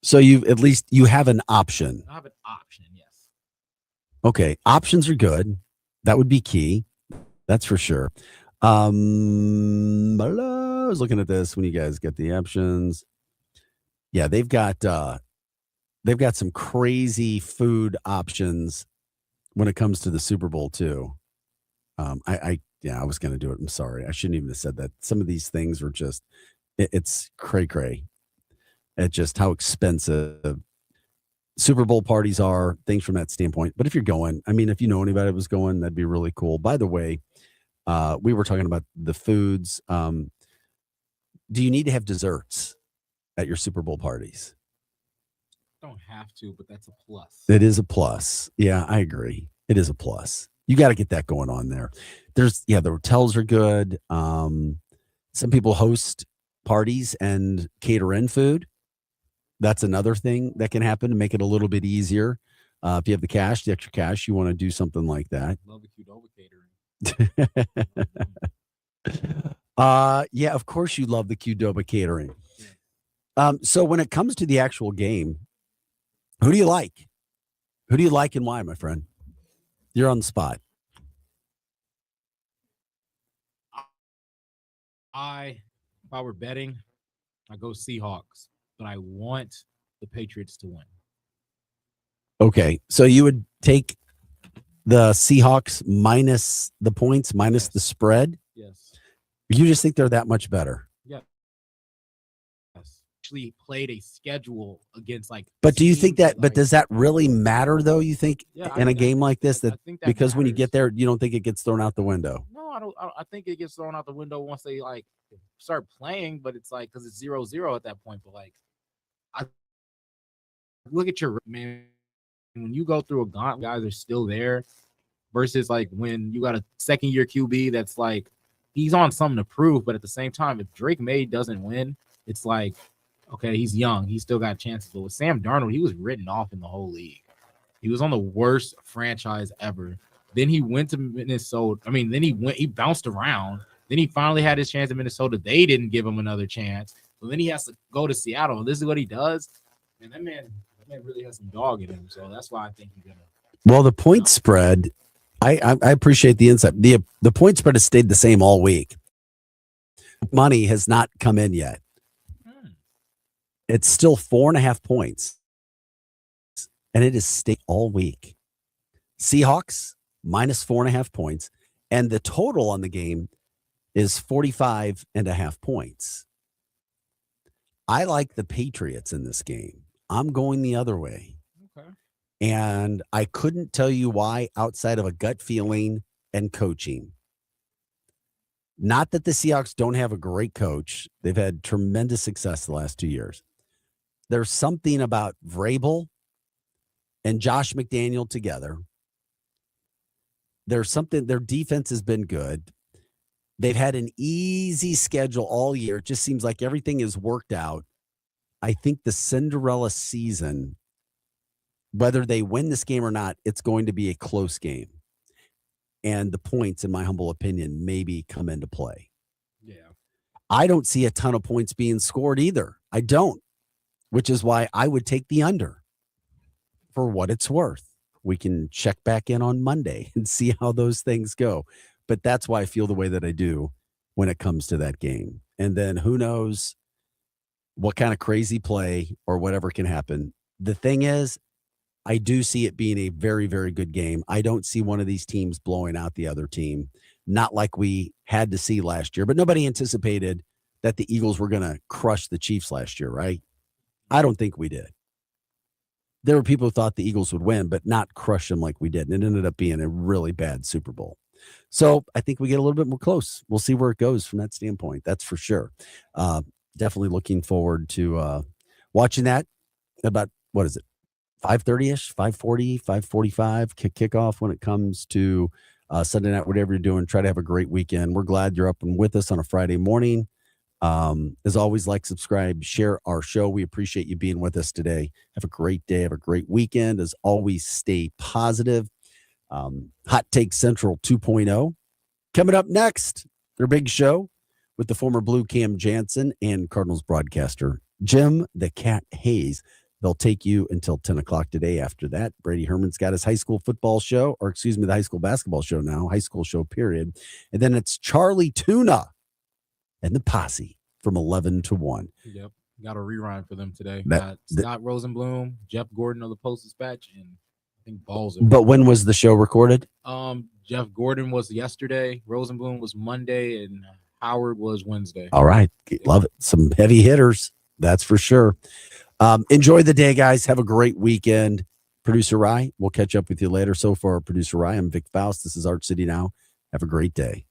So you have an option. I have an option, yes. Okay, options are good. That would be key. That's for sure. I was looking at this when you guys get the options. Yeah, they've got some crazy food options when it comes to the Super Bowl too. I was going to do it. I'm sorry. I shouldn't even have said that. Some of these things are just it's cray at just how expensive Super Bowl parties are, things from that standpoint. But if you're going, if you know anybody that was going, that'd be really cool. By the way, we were talking about the foods. Do you need to have desserts at your Super Bowl parties? Don't have to, but that's a plus. It is a plus. Yeah, I agree. It is a plus. You got to get that going on there. The hotels are good. Some people host parties and cater in food. That's another thing that can happen to make it a little bit easier. If you have the extra cash, you want to do something like that. Love the Qdoba catering. Yeah, of course you love the Qdoba catering. So when it comes to the actual game, who do you like? Who do you like and why, my friend? You're on the spot. If I were betting, I go Seahawks, but I want the Patriots to win. Okay, so you would take the Seahawks minus the points, minus the spread? Yes. You just think they're that much better? Yeah. Actually played a schedule against But do you think that? But does that really matter though? You think in a game like this I think that because when you matters. get there, you don't think it gets thrown out the window? No, I don't. I think it gets thrown out the window once they start playing. But it's because it's 0-0 at that point. But I look at your man. When you go through a gauntlet, guys are still there. Versus when you got a second year QB that's he's on something to prove, but at the same time, if Drake May doesn't win, it's okay, he's young, he's still got chances. But with Sam Darnold, he was written off in the whole league. He was on the worst franchise ever. Then he went to Minnesota. Then he bounced around. Then he finally had his chance in Minnesota. They didn't give him another chance. So then he has to go to Seattle. And this is what he does. And that man really has some dog in him. So that's why I think he's gonna. Well, the point spread, I appreciate the insight. The point spread has stayed the same all week. Money has not come in yet. It's still 4.5 points. And it has stayed all week. Seahawks minus 4.5 points. And the total on the game is 45.5 points. I like the Patriots in this game. I'm going the other way. Okay. And I couldn't tell you why outside of a gut feeling and coaching. Not that the Seahawks don't have a great coach. They've had tremendous success the last 2 years. There's something about Vrabel and Josh McDaniel together. There's something, their defense has been good. They've had an easy schedule all year. It just seems like everything is worked out. I think the Cinderella season whether they win this game or not, it's going to be a close game. And the points, in my humble opinion, maybe come into play. Yeah. I don't see a ton of points being scored either. I don't, which is why I would take the under for what it's worth. We can check back in on Monday and see how those things go. But that's why I feel the way that I do when it comes to that game. And then who knows what kind of crazy play or whatever can happen. The thing is, I do see it being a very, very good game. I don't see one of these teams blowing out the other team, not like we had to see last year. But nobody anticipated that the Eagles were going to crush the Chiefs last year, right? I don't think we did. There were people who thought the Eagles would win, but not crush them like we did. And it ended up being a really bad Super Bowl. So I think we get a little bit more close. We'll see where it goes from that standpoint. That's for sure. Definitely looking forward to watching that. About, what is it? 5:30ish, 5:40, 5:45 kickoff when it comes to Sunday night, whatever you're doing. Try to have a great weekend. We're glad you're up and with us on a Friday morning. As always, like, subscribe, share our show. We appreciate you being with us today. Have a great day. Have a great weekend. As always, stay positive. Hot Take Central 2.0 coming up next. Their big show with the former Blue Cam Jansen and Cardinals broadcaster Jim the Cat Hayes. They'll take you until 10 o'clock today. After that, Brady Herman's got his high school football show, or excuse me, the high school basketball show now, high school show period. And then it's Charlie Tuna and the Posse from 11 to 1. Yep. Got a rerun for them today. That- Got Scott Rosenblum, Jeff Gordon of the Post-Dispatch, and I think Balls. But when was the show recorded? Jeff Gordon was yesterday, Rosenblum was Monday, and Howard was Wednesday. All right. Love it. Some heavy hitters. That's for sure. Enjoy the day, guys. Have a great weekend. Producer Rye, we'll catch up with you later. So far, Producer Rye, I'm Vic Faust. This is Art City Now. Have a great day.